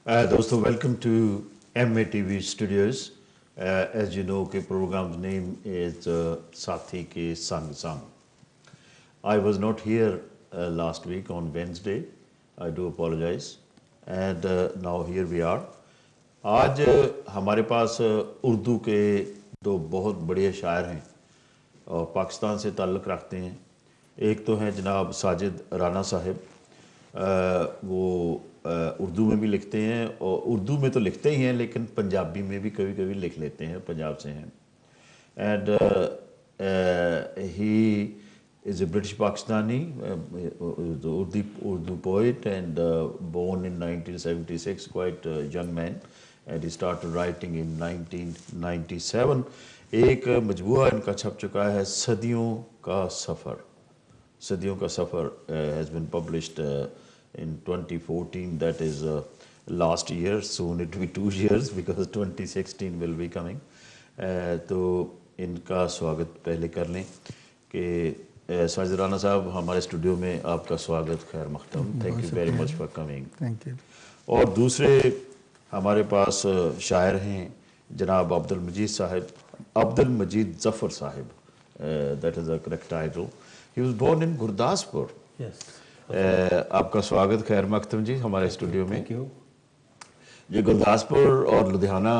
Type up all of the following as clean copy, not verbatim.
दोस्तों welcome to MATV studios. As you know के programme name is Saathi के संग संग. I was not here last week on Wednesday. I do apologize. And now here we are. आज हमारे पास उर्दू के दो बहुत बड़े शायर हैं और पाकिस्तान से ताल्लुक़ रखते हैं. एक तो हैं जनाब साजिद राना साहिब. वो उर्दू में भी लिखते हैं और उर्दू में तो लिखते ही हैं लेकिन पंजाबी में भी कभी कभी लिख लेते हैं, पंजाब से हैं. And he is a British Pakistani Urdu poet and born in 1976, quite young man, and he started writing in 1997. एक मजबूआ इनका छप चुका है, सदियों का सफ़र. सदियों का सफ़र has been published in 2014, that is last year. Soon it will be 2 years because 2016 will be coming. तो इनका स्वागत पहले कर लें कि साजिद राना साहब हमारे स्टूडियो में आपका स्वागत, खैर मक़दम. Thank you very much for coming. Thank you. और दूसरे हमारे पास शायर हैं जनाब Abdul Majeed Sahib, Abdul Majeed Zafar Sahib. That is the correct title. He was born in Gurdaspur. आपका स्वागत, खैर मकदम जी, हमारे स्टूडियो में. ये गुरदासपुर और लुधियाना,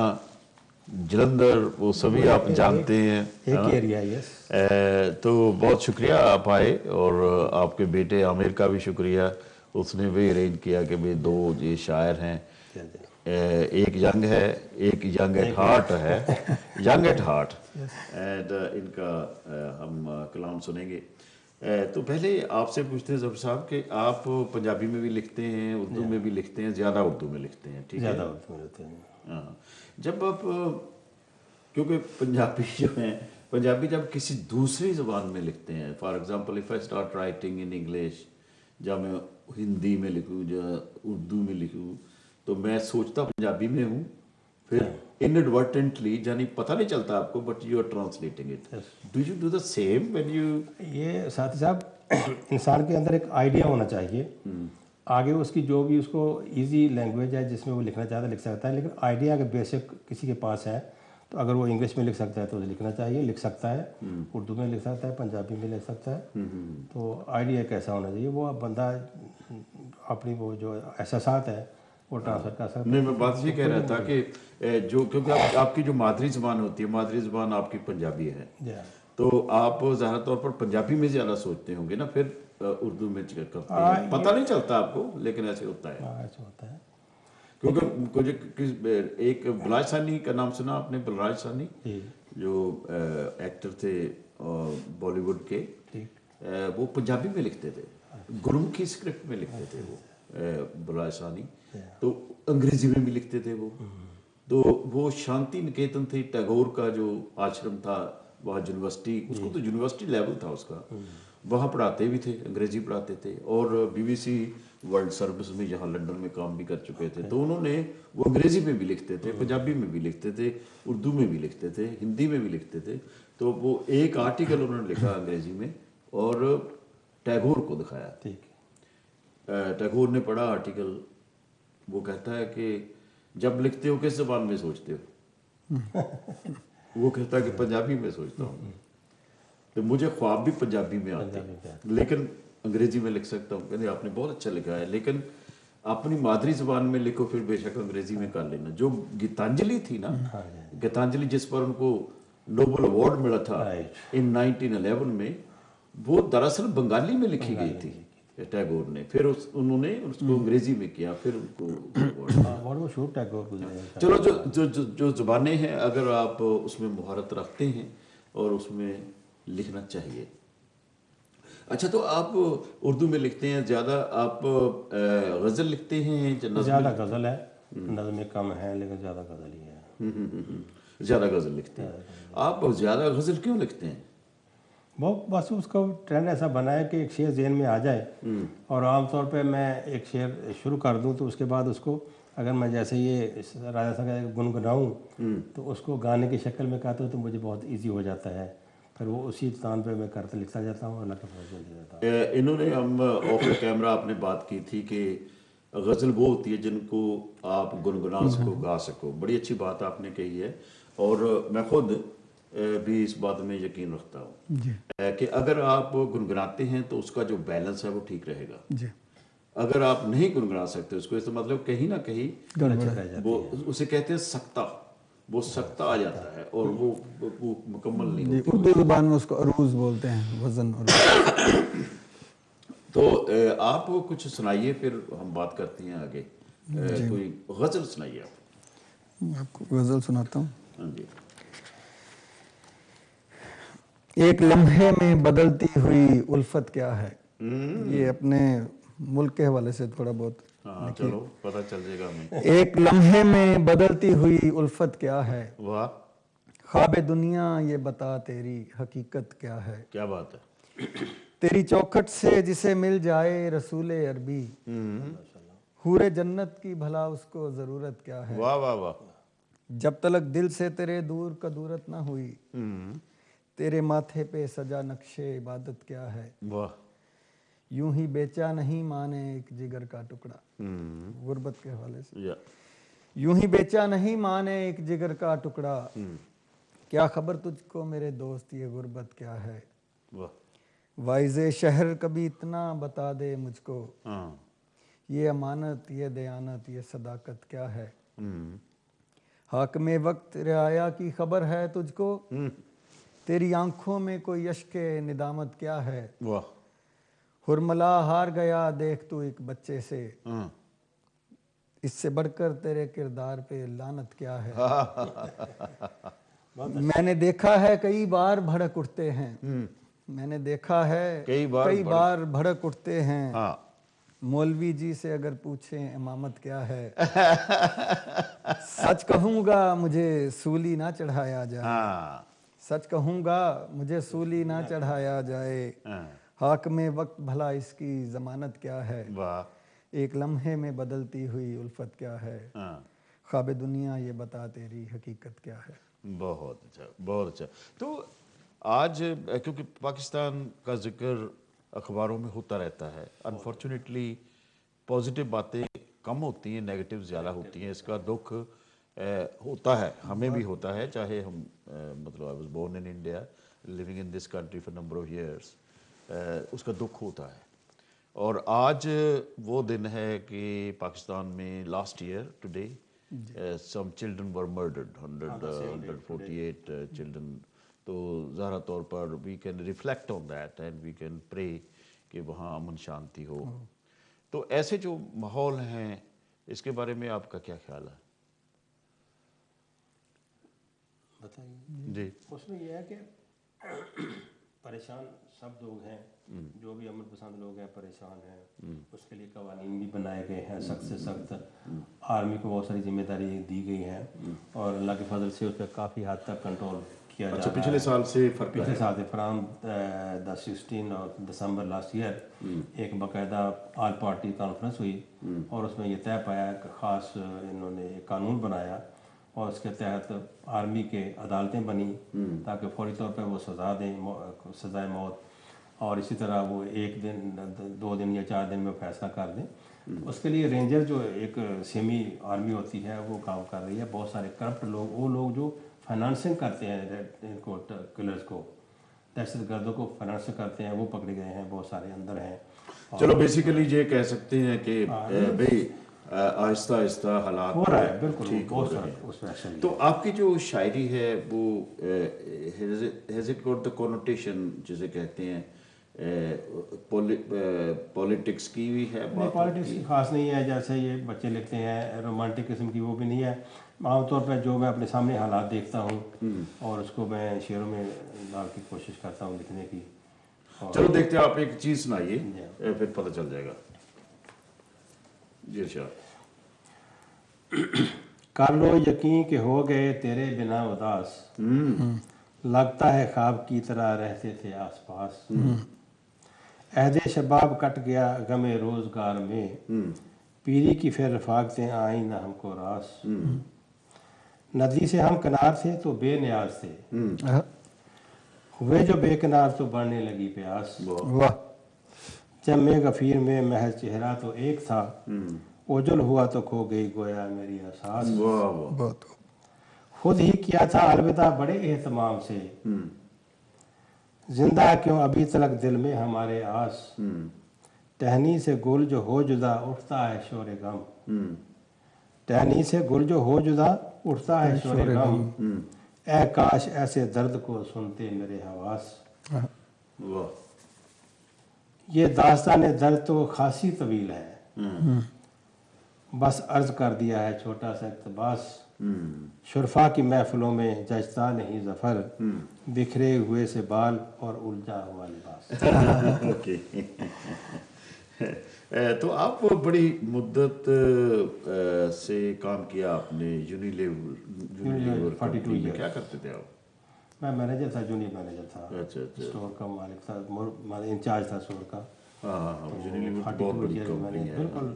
जलंधर, वो सभी आप जानते हैं, एक एरिया. यस. तो बहुत शुक्रिया आप आए. और आपके बेटे आमिर का भी शुक्रिया, उसने भी अरेंज किया कि भाई दो ये शायर हैं. एक यंग है, एक यंग एट हार्ट है. Young at heart. एंड इनका हम कलाम सुनेंगे. तो पहले आपसे पूछते हैं ज़फ़र साहब कि आप पंजाबी में भी लिखते हैं, उर्दू में भी लिखते हैं, ज़्यादा उर्दू में लिखते हैं, ठीक है? ज़्यादा उर्दू में लिखते हैं. हाँ. जब आप, क्योंकि पंजाबी जो हैं, पंजाबी जब किसी दूसरी ज़बान में लिखते हैं, for example if I start writing in English, जब मैं हिंदी में लिखूँ या उर्दू में लिखूँ, तो मैं सोचता पंजाबी में हूँ, फिर इनएडवर्टेंटली, यानी पता नहीं चलता आपको, but you are translating it. Do you do the same when you? ये साथी साहब, इंसान के अंदर एक आइडिया होना चाहिए. आगे उसकी जो भी उसको इजी लैंग्वेज है जिसमें वो लिखना चाहता है लिख सकता है. लेकिन आइडिया अगर बेसिक किसी के पास है तो अगर वो इंग्लिश में लिख सकता है तो उसे लिखना चाहिए, लिख सकता है. उर्दू में लिख सकता है, पंजाबी में लिख सकता है. तो आइडिया कैसा होना चाहिए, वो बंदा अपनी वो जो एहसासात है वो ट्रांसफर कर सकता है. नहीं, मैं बात ये कह रहा था कि जो, क्योंकि आपकी जो मादरी ज़बान होती है, मादरी ज़बान आपकी पंजाबी है, तो आप ज़्यादा तौर पर पंजाबी में ज़्यादा सोचते होंगे ना, फिर उर्दू में करते हैं. पता नहीं चलता आपको, लेकिन ऐसे होता है. ऐसा होता है. क्योंकि एक बलराज सानी का नाम सुना आपने? बलराज सानी जो एक्टर थे बॉलीवुड के, वो पंजाबी में लिखते थे, गुरुमुखी स्क्रिप्ट में लिखते थे वो, बलराज सानी. तो अंग्रेजी में भी लिखते थे वो. तो वो शांति निकेतन थी, टैगोर का जो आश्रम था वहाँ, यूनिवर्सिटी, उसको तो यूनिवर्सिटी लेवल था उसका, वहाँ पढ़ाते भी थे, अंग्रेजी पढ़ाते थे. और BBC वर्ल्ड सर्विस में यहाँ लंदन में काम भी कर चुके थे. तो उन्होंने, वो अंग्रेजी में भी लिखते थे, पंजाबी में भी लिखते थे, उर्दू में भी लिखते थे, हिंदी में भी लिखते थे. तो वो एक आर्टिकल उन्होंने लिखा अंग्रेजी में और टैगोर को दिखाया. टैगोर ने पढ़ा आर्टिकल. वो कहता है कि जब लिखते हो किस ज़बान में सोचते हो? वो कहता है कि पंजाबी में सोचता हूँ. तो मुझे ख्वाब भी पंजाबी में आते हैं, लेकिन अंग्रेजी में लिख सकता हूँ. कहते आपने बहुत अच्छा लिखा है, लेकिन अपनी मादरी ज़बान में लिखो, फिर बेशक अंग्रेजी में कर लेना. जो गीतांजलि थी ना, गीतांजलि जिस पर उनको नोबेल अवार्ड मिला था इन 1911 में, वो दरअसल बंगाली में लिखी गई थी टैगोर ने. फिर उन्होंने उसको अंग्रेजी में किया, फिर उनको चलो जो ज़ुबानें हैं, अगर आप उसमें महारत रखते हैं और उसमें लिखना चाहिए. अच्छा, तो आप उर्दू में लिखते हैं ज़्यादा, आप गज़ल लिखते हैं? ज़्यादा गज़ल है, नज़में कम है, लेकिन ज़्यादा गज़ल ही है. ज़्यादा गज़ल लिखते हैं. आप ज़्यादा गज़ल क्यों लिखते हैं? वो बस उसका ट्रेंड ऐसा बना है कि एक शेर ज़हन में आ जाए और आमतौर पे मैं एक शेर शुरू कर दूं तो उसके बाद उसको, अगर मैं जैसे ये राजा साहब का गुनगुनाऊँ तो उसको गाने की शक्ल में कहता हूँ तो मुझे बहुत इजी हो जाता है. फिर वो उसी स्थान पे मैं करते लिखता जाता हूँ, अल्लाह का फजल दे जाता हूँ. इन्होंने, हम ऑफ कैमरा आपने बात की थी कि गज़ल वो होती है जिनको आप गुनगुना सको, गा सको। बड़ी अच्छी बात आपने कही है, और मैं खुद भी इस बात में यकीन रखता हूँ कि अगर आप गुनगुनाते हैं तो उसका जो बैलेंस है वो ठीक रहेगा जी। अगर आप नहीं गुनगुना सकते उसको, इसका मतलब कहीं ना कहीं वो उसे कहते हैं सकता, वो सकता आ जाता है और वो मुकम्मल नहीं जी, होती। उर्दू ज़ुबान में उसको अरूज बोलते हैं, वज़न अरूज। तो आप कुछ सुनाइए, फिर हम बात करते हैं आगे। कोई गज़ल सुनाइए आप। मैं आपको गज़ल सुनाता हूँ। हाँ जी। एक लम्हे में बदलती हुई उल्फत क्या है। ये अपने मुल्क के हवाले से थोड़ा बहुत। हाँ चलो, पता चल जाएगा हमें। एक लम्हे में बदलती हुई उल्फत क्या है, वाह, ख्वाब दुनिया ये बता तेरी हकीकत क्या है। क्या बात है। तेरी चौखट से जिसे मिल जाए रसूले अरबी, हूरे जन्नत की भला उसको ज़रूरत क्या है। वाह वाह वाह। जब तलक दिल से तेरे दूर का दूरत ना हुई, तेरे माथे पे सजा नक्शे इबादत क्या है। वाह। यूं ही बेचा नहीं माने एक जिगर का टुकड़ा, गुर्बत के हवाले से। या यूं ही बेचा नहीं माने एक जिगर का टुकड़ा, क्या खबर तुझको मेरे दोस्त ये गुर्बत क्या है। वाह। वाइज़े शहर कभी इतना बता दे मुझको, हाँ। ये अमानत ये दयानत ये सदाकत क्या है। हाक में वक्त रियाया की खबर है तुझको, तेरी आंखों में कोई यश्के निदामत क्या है। वाह। हुरमला हार गया देख तू एक बच्चे से, हाँ। इससे बढ़कर तेरे किरदार पे लानत क्या है। मैंने देखा है कई बार भड़क उठते हैं, मैंने देखा है कई बार भड़क उठते हैं। हाँ। मौलवी जी से अगर पूछें इमामत क्या है, सच कहूँगा मुझे सूली ना चढ़ाया जाए। हाँ। सच कहूँगा मुझे सूली ना चढ़ाया जाए। हाक में वक्त भला इसकी जमानत क्या है। वाह। एक लम्हे में बदलती हुई उल्फत क्या है, ख्वाब दुनिया ये बता तेरी हकीकत क्या है। बहुत अच्छा, बहुत अच्छा। तो आज क्योंकि पाकिस्तान का जिक्र अखबारों में होता रहता है, अनफॉर्चुनेटली पॉजिटिव बातें कम होती हैं, नेगेटिव ज़्यादा होती हैं। इसका दुख होता है, हमें भी होता है, चाहे हम मतलब I was born in India, living in this country for number of years, उसका दुख होता है। और आज वो दिन है कि पाकिस्तान में last year today some children were murdered, 148 children. तो ज़ाहिर तौर पर we can reflect on that and we can pray कि वहाँ अमन शांति हो। तो ऐसे जो माहौल हैं, इसके बारे में आपका क्या ख्याल है? बताइए जी। उसमें यह है कि परेशान सब लोग हैं, जो भी अमन पसंद लोग हैं परेशान हैं। उसके लिए कवानीन भी बनाए गए हैं, सख्त से सख्त। आर्मी को बहुत सारी जिम्मेदारी दी गई है और अल्लाह के फजल से उस पर काफ़ी हद तक कंट्रोल किया जा रहा है। पिछले साल से फ़र्क पिछले साल से from the 16 of December last year एक बाकायदा ऑल पार्टी कॉन्फ्रेंस हुई और उसमें यह तय पाया कि ख़ास इन्होंने एक कानून बनाया और उसके तहत आर्मी के अदालतें बनी ताकि फौरी तौर पर वो सज़ा दें, सज़ाए मौत, और इसी तरह वो 1 दिन 2 दिन या 4 दिन में फैसला कर दें। उसके लिए रेंजर जो एक सेमी आर्मी होती है वो काम कर रही है। बहुत सारे करप्ट लोग, वो लोग जो फाइनेंसिंग करते हैं इनको किलर्स को, दहशतगर्दों को फाइनेंस करते हैं, वो पकड़े गए हैं, बहुत सारे अंदर हैं। चलो बेसिकली ये कह सकते हैं कि भाई आहिस्ता आहिस्ता हालात हो रहा है, बिल्कुल ठीक हो बहुत रहे सारा उसमें एक्शन हैं। तो आपकी जो शायरी है वो has it got the connotation जिसे कहते हैं पॉलिटिक्स की भी है? पॉलिटिक्स खास नहीं है, जैसे ये बच्चे लिखते हैं रोमांटिक किस्म की, वो भी नहीं है। आमतौर पर जो मैं अपने सामने हालात देखता हूँ और उसको मैं शेरों में डाल की कोशिश करता हूँ लिखने की। चलो देखते हैं, आप एक चीज़ सुनाइए फिर पता चल जाएगा। जी अच्छा। कर लो यकीन कि हो गए तेरे बिना उदास, लगता है ख्वाब की तरह रहते थे आसपास। अहदे शबाब कट गया गमे रोजगार में, पीरी की फिर रफाकतें आई न हमको रास। नदी से हम किनार थे तो बेनियाज थे, हुए जो बेकिनार तो बढ़ने लगी प्यास। वाह। जब मैं गफीर में महज चेहरा तो एक था, ओझल हुआ तो खो गई गोया मेरी एहसास। वाह वाह। बहुत खुद ही किया था अलविदा बड़े एहतमाम से, जिंदा क्यों अभी तलक दिल में हमारे आस। टहनी से गुल जो हो जुदा उठता है शोरे गम, टहनी से गुल जो हो जुदा उठता है शोरे गम। ए काश ऐसे दर्द को सुनते मेरे हवास। वाह। ये दास्तान दर्द तो खासी तवील है, बस अर्ज कर दिया है छोटा सा इक़्तिबास। शुरफा की महफिलों में जचता नहीं जफर, बिखरे हुए से बाल और उलझा हुआ लिबास। ओके। तो आप बड़ी मुद्दत से काम किया आपने यूनिलीवर 42 कंपनी में, years। क्या करते थे आप? मैं मैनेजर था, जूनियर मैनेजर था। अच्छा अच्छा। स्टोर का मालिक था, इंचार्ज था स्टोर का। हाँ हाँ हाँ, यूनिलीवर बहुत बड़ी कंपनी है। बिल्कुल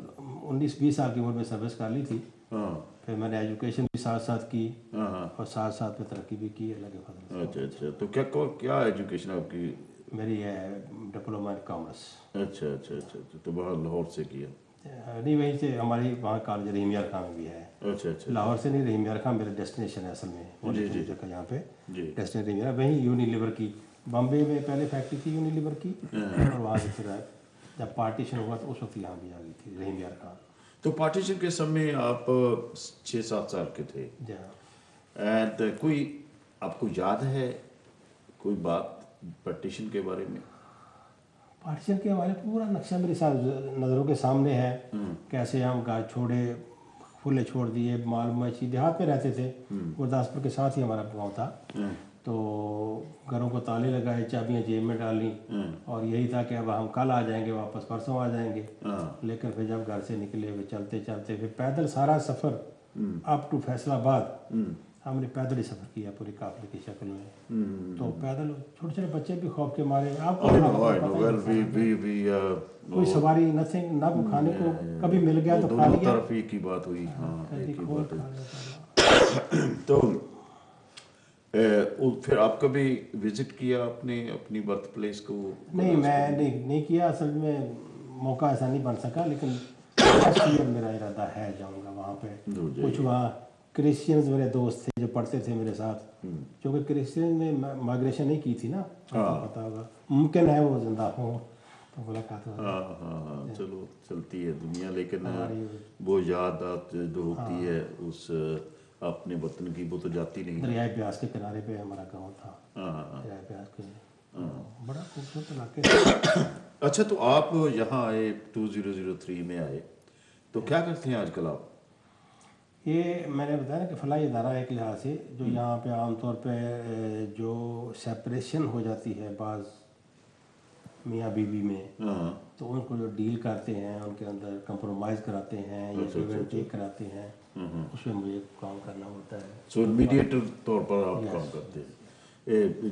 19-20 साल की उम्र में सर्विस कर ली थी। हाँ फिर मैंने एजुकेशन भी साथ साथ की हाँ। और साथ साथ में तरक्की भी की अल्लाह के फजल से। अच्छा अच्छा। तो क्या क्या एजुकेशन आपकी? मेरी है डिप्लोमा इन कॉमर्स। अच्छा अच्छा अच्छा अच्छा। तो वहाँ लाहौर से किया? नहीं, वहीं से हमारी वहाँ कॉलेज रहीम यार खां में भी है। अच्छा अच्छा। लाहौर से नहीं, रहीम यार खां मेरा डेस्टिनेशन है असल में। जी, जी। जगह यहाँ पे जी। डेस्टिनेशन रहीम यार, वहीं यूनिलीवर की बॉम्बे में पहले फैक्ट्री थी यूनिलीवर की, और वहाँ से फिर जब पार्टीशन हुआ तो उस वक्त यहाँ भी आ गई थी रहीम यार खां। तो पार्टीशन के समय आप 6-7 साल के थे, जहाँ एंड कोई आपको याद है कोई बात पार्टीशन के बारे में? पार्टीशन के हमारे पूरा नक्शा मेरे साथ नज़रों के सामने है। कैसे हम घर छोड़े, खुले छोड़ दिए, माल मवेशी, देहात में रहते थे, गुरदासपुर के साथ ही हमारा गाँव था। तो घरों को ताले लगाए, चाबियां जेब में डाली, और यही था कि अब हम कल आ जाएंगे वापस, परसों आ जाएंगे। लेकिन फिर जब घर से निकले हुए चलते चलते फिर पैदल सारा सफ़र अप टू फैसलाबाद हमने पैदल ही सफ़र किया पूरी काफिले की शक्ल में। तो पैदल छोटे छोटे बच्चे भी खौफ के मारे, आपको कोई सवारी नथिंग, ना कोई खाने को कभी मिल गया तो खा लिया, तरफ एक ही बात हुई। हाँ कभी एक ही खोल बात खा हुई। लिया। तो फिर आप कभी विजिट किया अपने अपनी बर्थ प्लेस को? नहीं, मैं नहीं किया असल में, मौका ऐसा नहीं बन सका, लेकिन नेक्स्ट ईयर मेरा इरादा है, जाऊंगा वहाँ पे। कुछ वहाँ क्रिश्चियंस मेरे दोस्त थे जो पढ़ते थे मेरे साथ, क्योंकि क्रिश्चियन ने माइग्रेशन नहीं की थी ना, पता होगा, मुमकिन है वो जिंदा हो तो मुलाकात हो। हाँ हाँ हाँ, चलो चलती है दुनिया, लेकिन वो याद जो होती है उस अपने वतन की, वो तो जाती नहीं। दरियाए ब्यास के किनारे पे हमारा गांव था। दरियाए ब्यास के बड़ा खूबसूरत इलाके। अच्छा, तो आप यहाँ आए 2003 में आए, तो क्या करते हैं आजकल आप? ये मैंने बताया ना कि फलाही इदारा एक लिहाज से, जो यहाँ पे आमतौर पे जो सेपरेशन हो जाती है बाज़ मियाँ बीवी में, तो उनको जो डील करते हैं, उनके अंदर कंप्रोमाइज़ कराते हैं या गिव एंड टेक कराते हैं, उसमें मुझे काम करना होता है। सो मीडिएटर तौर पर आप काम करते हैं।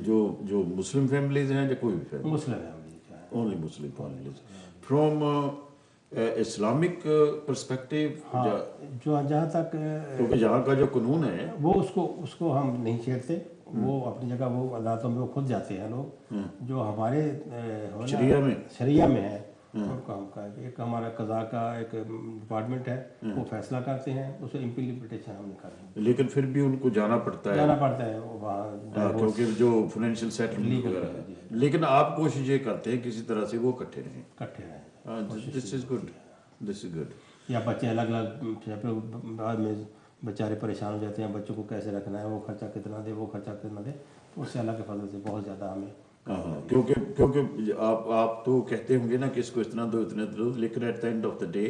जो मुस्लिम फैमिलीज हैं या कोई भी family? Muslim family, only Muslim families from Islamic perspective. हाँ, जो जहाँ तक क्योंकि यहाँ का जो कानून है वो उसको हम नहीं छेड़ते, वो अपनी जगह, वो अदालतों में वो खुद जाते हैं लोग। जो हमारे शरिया में है, एक हमारा कज़ा का एक डिपार्टमेंट है, वो फैसला करते हैं, उसे इम्प्लीमेंटेशन हम नहीं करते। लेकिन फिर भी उनको जाना पड़ता है वहाँ, क्योंकि जो फाइनेंशियल सेटलमेंट वगैरह है। लेकिन आप कोशिश ये करते हैं किसी तरह से वो इकट्ठे रहें। This is good. या बच्चे अलग अलग, बाद में बेचारे परेशान हो जाते हैं, बच्चों को कैसे रखना है, वो खर्चा कितना दे, वो खर्चा कितना दे, तो उससे अल्लाह के फजल से बहुत ज़्यादा हमें। क्योंकि आप तो कहते होंगे ना कि इसको इतना दो इतना दो, लेकिन at the end of the day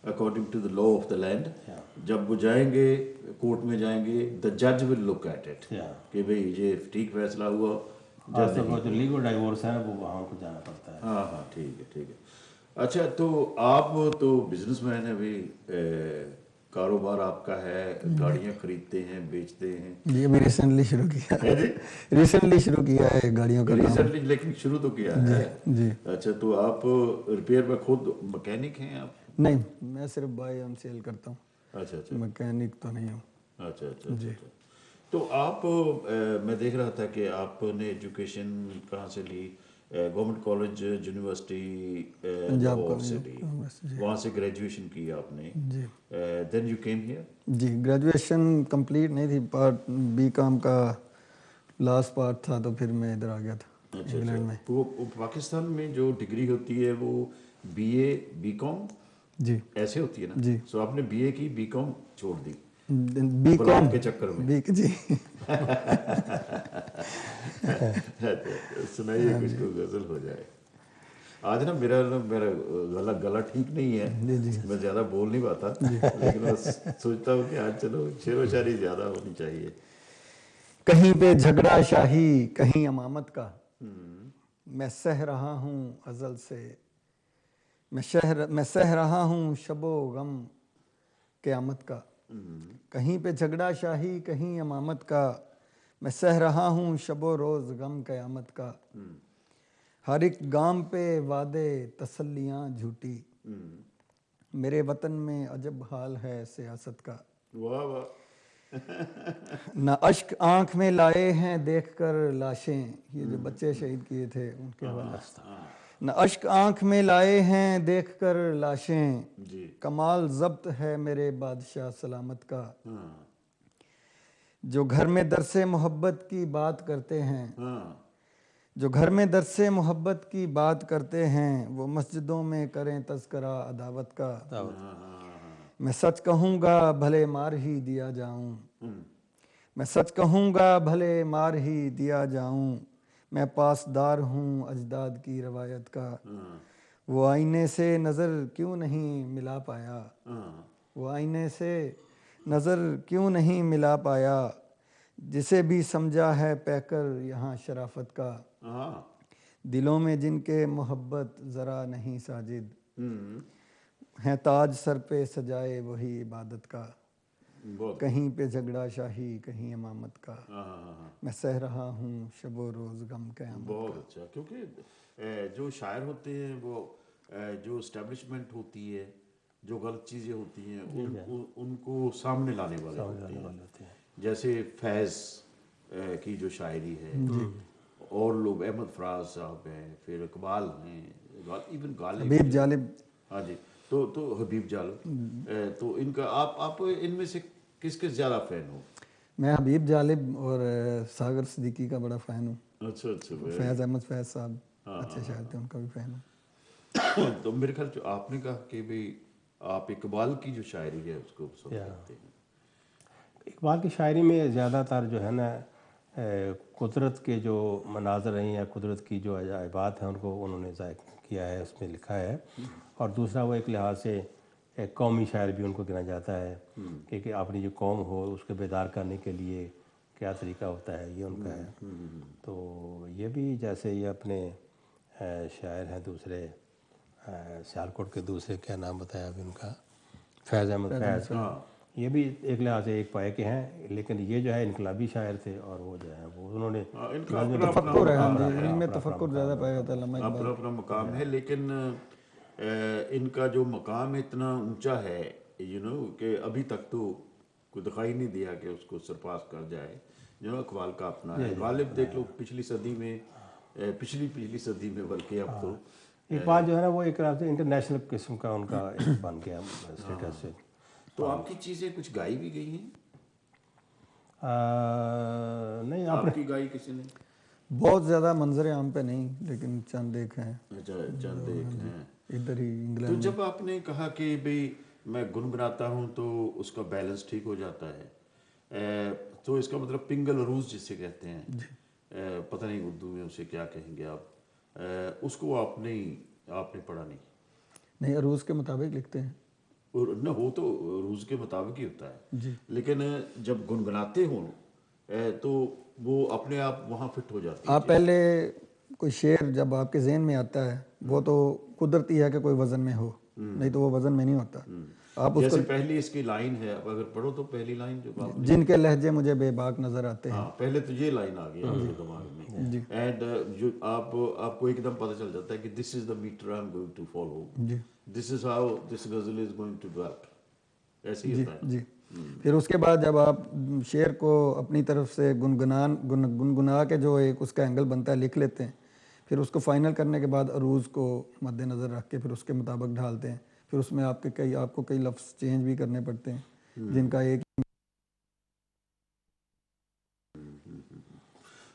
according to the law of the land, जब वो जाएंगे कोर्ट में जाएंगे, द जज विल लुक एट इट कि भाई ये ठीक फैसला हुआ। जो लीगल डाइवोर्स है वो वहाँ को जाना पड़ता है। हाँ हाँ, ठीक है। अच्छा, तो आप तो बिजनेसमैन हैं भाई, कारोबार आपका है, गाड़ियाँ खरीदते हैं, बेचते हैं। ये भी रिसेंटली शुरू किया है गाड़ियों का। रिसेंटली, लेकिन शुरू तो किया है जी। अच्छा, तो आप रिपेयर में खुद मैकेनिक हैं आप? नहीं, मैं सिर्फ बाय एंड सेल करता हूँ। अच्छा, मैकेनिक तो नहीं हूँ। अच्छा जी। तो आप मैं देख रहा था कि आपने एजुकेशन कहाँ से ली? Government college university Lahore city, वहाँ से ग्रेजुएशन की आपने, जी देन यू केम हियर? जी। ग्रेजुएशन कंप्लीट नहीं थी, पार्ट बीकॉम का लास्ट पार्ट था, तो फिर मैं इधर आ गया था अच्छा इंग्लैंड में। वो पाकिस्तान में जो डिग्री होती है वो बीए बीकॉम जी ऐसे होती है ना? जी। सो आपने बीए की बीकॉम छोड़ दी बीकॉम गुलाब के चक्कर में? बी जी सुनाइए कुछ को गजल हो जाए। आज ना मेरा गला ठीक नहीं है, मैं ज़्यादा बोल नहीं पाता, लेकिन मैं सोचता हूँ कि आज चलो शेरो शायरी ज़्यादा होनी चाहिए। कहीं पे झगड़ा शाही कहीं अमामत का, मैं सह रहा हूँ अजल से, मैं सह रहा हूँ शबो गम क़यामत का। कहीं पे झगड़ा शाही कहीं अमामत का, मैं सह रहा हूँ शबो रोज़ गम क़यामत का। हर एक गाम पे वादे तसल्लियाँ झूठी, मेरे वतन में अजब हाल है सियासत का। वाह वाह। न अश्क आंख में लाए हैं देखकर लाशें, ये जो बच्चे शहीद किए थे उनके हवाले। न अश्क आंख में लाए हैं देखकर लाशें, जी। कमाल जब्त है मेरे बादशाह सलामत का। जो घर में दरसे मोहब्बत की बात करते हैं, जो घर में दरसे मोहब्बत की बात करते हैं, वो मस्जिदों में करें तज़किरा अदावत का। मैं सच कहूँगा भले मार ही दिया जाऊँ, मैं सच कहूँगा भले मार ही दिया जाऊँ, मैं पासदार हूँ अजदाद की रवायत का। वो आईने से नज़र क्यों नहीं मिला पाया, वो आईने से नज़र क्यों नहीं मिला पाया, जिसे भी समझा है पैकर यहाँ शराफत का। दिलों में जिनके मोहब्बत ज़रा नहीं साजिद, हैं ताज सर पे सजाए वही इबादत का। कहीं पे झगड़ा शाही कहीं इमामत का, मैं सह रहा हूँ शबो रोज़ गम क़यामत। बहुत अच्छा, क्योंकि जो शायर होते हैं वो जो इस्टेब्लिशमेंट होती है, जो गलत चीज़ें होती हैं उनको सामने लाने वाले होते हैं। जैसे फैज़ की जो शायरी है, और लोग अहमद फराज साहब हैं, फिर इकबाल हैं, इवन गालिब, हबीब जालिब। हाँ जी। तो हबीब जालिब, तो इनका आप इनमें से किसके ज़्यादा फ़ैन हो? मैं हबीब जालिब और सागर सिद्दीकी का बड़ा फ़ैन हूँ। अच्छा अच्छा। फैज़ अहमद फैज़ साहब अच्छे शायर थे, उनका भी फ़ैन हूँ। तो मेरे ख्याल जो आपने कहा कि भाई आप इकबाल की जो शायरी है उसको पसंद करते हैं। इकबाल की शायरी में ज़्यादातर जो है ना कुदरत के जो मनाज़र हैं या कुदरत की जो अजायबात हैं उनको उन्होंने ज़ाहिर किया है, उसमें लिखा है। और दूसरा वो एक लिहाज से एक कौमी शायर भी उनको गिना जाता है कि अपनी जो कौम हो उसके बेदार करने के लिए क्या तरीका होता है, ये उनका है। तो ये भी जैसे ये अपने शायर हैं दूसरे, सियालकोट के दूसरे क्या नाम बताया अभी उनका, फैज़ अहमद फैज़, ये भी एक लिहाज से एक पाए के हैं, लेकिन ये जो है इनकलाबी शायर थे और वो जो है वो उन्होंने तफक्कुर है, इनमें तफक्कुर ज़्यादा पाया जाता है, अपना अपना मकाम है। लेकिन इनका जो मकाम इतना ऊंचा है कि अभी तक तो कोई दिखाई नहीं दिया कि उसको सरपास कर जाए, जो इकबाल का अपना है। गालिब देख लो पिछली सदी में, पिछली सदी में, बल्कि अब तो इकबाल जो है ना वो एक तरह से इंटरनेशनल किस्म का उनका बन गया स्टेटस से। तो आपकी चीज़ें कुछ गाई भी गई हैं? नहीं, आपकी गाई किसी ने? बहुत ज़्यादा मंजर आम पे नहीं, लेकिन चंद एक हैं। अच्छा, चंद एक हैं इधर ही इंग्लैंड। तो जब आपने कहा कि भाई मैं गुनगुनाता हूँ तो उसका बैलेंस ठीक हो जाता है, तो इसका मतलब पिंगल अरूज जिसे कहते हैं, पता नहीं उर्दू में उसे क्या कहेंगे आप, उसको आपने पढ़ा नहीं, अरूज के मुताबिक लिखते हैं। और न वो तो रूज के मुताबिक ही होता है जी। लेकिन जब गुनगुनाते हो तो वो अपने आप वहाँ फिट हो जाती है। आप पहले कोई शेर जब आपके जहन में आता है वो तो कुदरती है कि कोई वजन में हो, नहीं तो वो वजन में नहीं होता। आप जैसे उसको पहली इसकी लाइन है, अब अगर पढ़ो तो पहली लाइन जो आपने, जिनके लहजे मुझे बेबाक नजर आते हैं। हाँ, पहले तो ये लाइन आ गई आपके दिमाग में, एंड जो आपको एकदम पता चल जाता है कि this is the metre I am going to follow, this is how this ghazal is going to develop, ऐसे ही होता है जी। फिर उसके बाद जब आप शेर को अपनी तरफ से गुनगुना के जो एक उसका एंगल बनता है लिख लेते हैं, फिर उसको फाइनल करने के बाद अरूज को मद्देनज़र रख के फिर उसके मुताबिक ढालते हैं। फिर उसमें आपको कई लफ्ज़ चेंज भी करने पड़ते हैं जिनका एक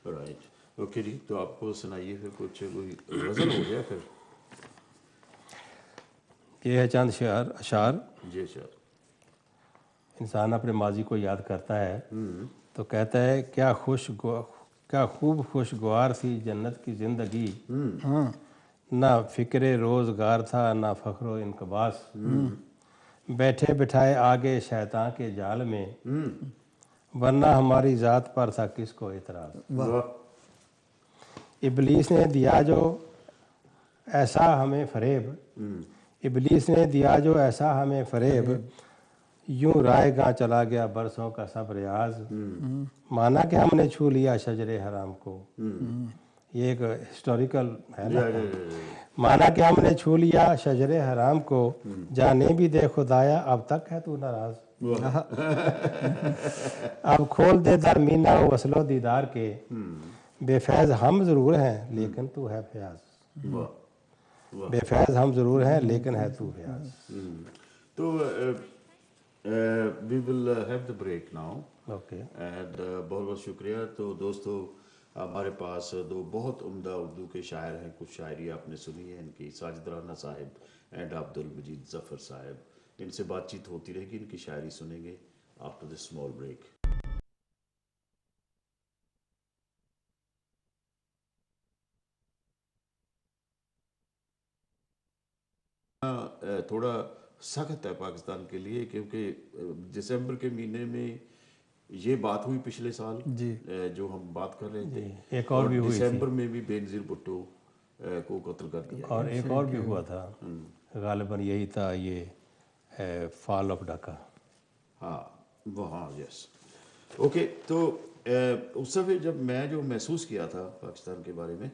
राइट। ओके जी, तो आपको सुनाइए फिर कुछ, कोई गज़ल हो गया फिर। ये है चंद अशार। जी सर। इंसान अपने माजी को याद करता है तो कहता है क्या खूब खुशगवार थी जन्नत की ज़िंदगी, हाँ ना फ़िक्र रोज़गार था ना फ़ख्र इनकबास, बैठे बिठाए आगे शैतान के जाल में, वरना हमारी ज़ात पर था किसको एतराज़। वाह। इबलीस ने दिया जो ऐसा हमें फरेब, इबलीस ने दिया जो ऐसा हमें फरेब, यूं रायगा चला गया बरसों का सब रियाज, माना कि हमने छू लिया शजरे हराम को। ये एक हिस्टोरिकल है ना। माना कि हमने छू लिया शजरे हराम को, जाने भी दे खुदाया अब तक है तू नाराज। अब खोल दे दर मीना वसलो दीदार के, बेफैज हम ज़रूर हैं लेकिन तू है फयाज। बेफैज हम ज़रूर हैं लेकिन है तू फयाज। तो we will have the break now. Okay. And बहुत बहुत शुक्रिया। तो दोस्तों, हमारे पास दो बहुत उम्दा उर्दू के शायर हैं। कुछ शायरी आपने सुनी है इनकी, साजिद राना साहिब एंड अब्दुल मजीद जफ़र साहिब। इनसे बातचीत होती रहेगी, इनकी शायरी सुनेंगे आफ्टर दिस स्मॉल ब्रेक। थोड़ा सख्त है पाकिस्तान के लिए, क्योंकि दिसंबर के महीने में ये बात हुई पिछले साल जी जो हम बात कर रहे थे, एक और भी हुई दिसंबर में भी बेनज़ीर भुट्टो को कत्ल कर दिया और एक और भी हुआ था, गालिबन यही था, ये फॉल ऑफ ढाका। हाँ वो, हाँ यस। ओके। तो उस समय जब मैं जो महसूस किया था पाकिस्तान के बारे में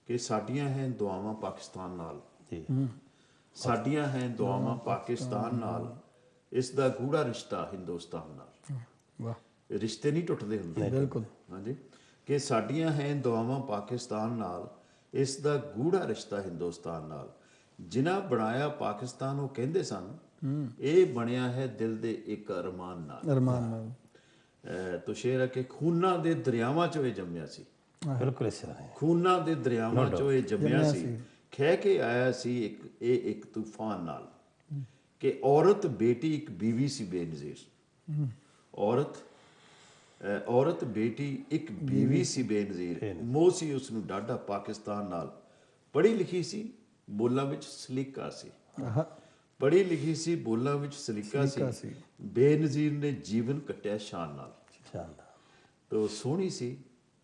कि साडियाँ हैं दुआवां पाकिस्तान नाल, जी साडियाँ हैं दुआवां पाकिस्तान नाल, इस दा गूढ़ा रिश्ता हिंदुस्तान नाल। वाह, रिश्ते नहीं टुटते ਹੁੰਦੇ। बिल्कुल। हाँ जी, कि साडियाँ हैं दुआवां पाकिस्तान नाल, इस दा गूढ़ा रिश्ता हिंदुस्तान नाल, जिन्हां बनाया पाकिस्तान ਉਹ ਕਹਿੰਦੇ ਸਨ ਇਹ ਬਣਿਆ ਹੈ ਦਿਲ ਦੇ ਇੱਕ ਅਰਮਾਨ ਨਾਲ। अरमान नाल। तो शेर है कि खूना ਦੇ ਦਰਿਆਵਾਂ ਚੋਂ ਇਹ ਜੰਮਿਆ ਸੀ। बिल्कुल इस तरह है। खूना ਦੇ ਦਰਿਆਵਾਂ ਚੋਂ ਇਹ ਜੰਮਿਆ ਸੀ, ਖਹਿ ਕੇ ਆਇਆ ਸੀ ਇੱਕ ਤੂਫਾਨ ਨਾਲ, ਕਿ ਔਰਤ ਬੇਟੀ ਇੱਕ ਬੀਵੀ ਸੀ ਬੇਨਜ਼ੀਰ। ਔਰਤ ਬੇਟੀ ਇੱਕ ਬੀਵੀ ਸੀ ਬੇਨਜ਼ੀਰ, ਮੋਹ ਸੀ ਉਸ ਨੂੰ ਡਾਢਾ ਪਾਕਿਸਤਾਨ ਨਾਲ, ਪੜ੍ਹੀ ਲਿਖੀ ਸੀ ਬੋਲਾਂ ਵਿੱਚ ਸਲੀਕਾ ਸੀ, ਪੜ੍ਹੀ ਲਿਖੀ ਸੀ ਬੋਲਾਂ ਵਿੱਚ ਸਲੀਕਾ ਸੀ, ਬੇਨਜ਼ੀਰ ਨੇ ਜੀਵਨ ਕੱਟਿਆ ਸ਼ਾਨ ਨਾਲ। ਤੋ ਸੋਹਣੀ ਸੀ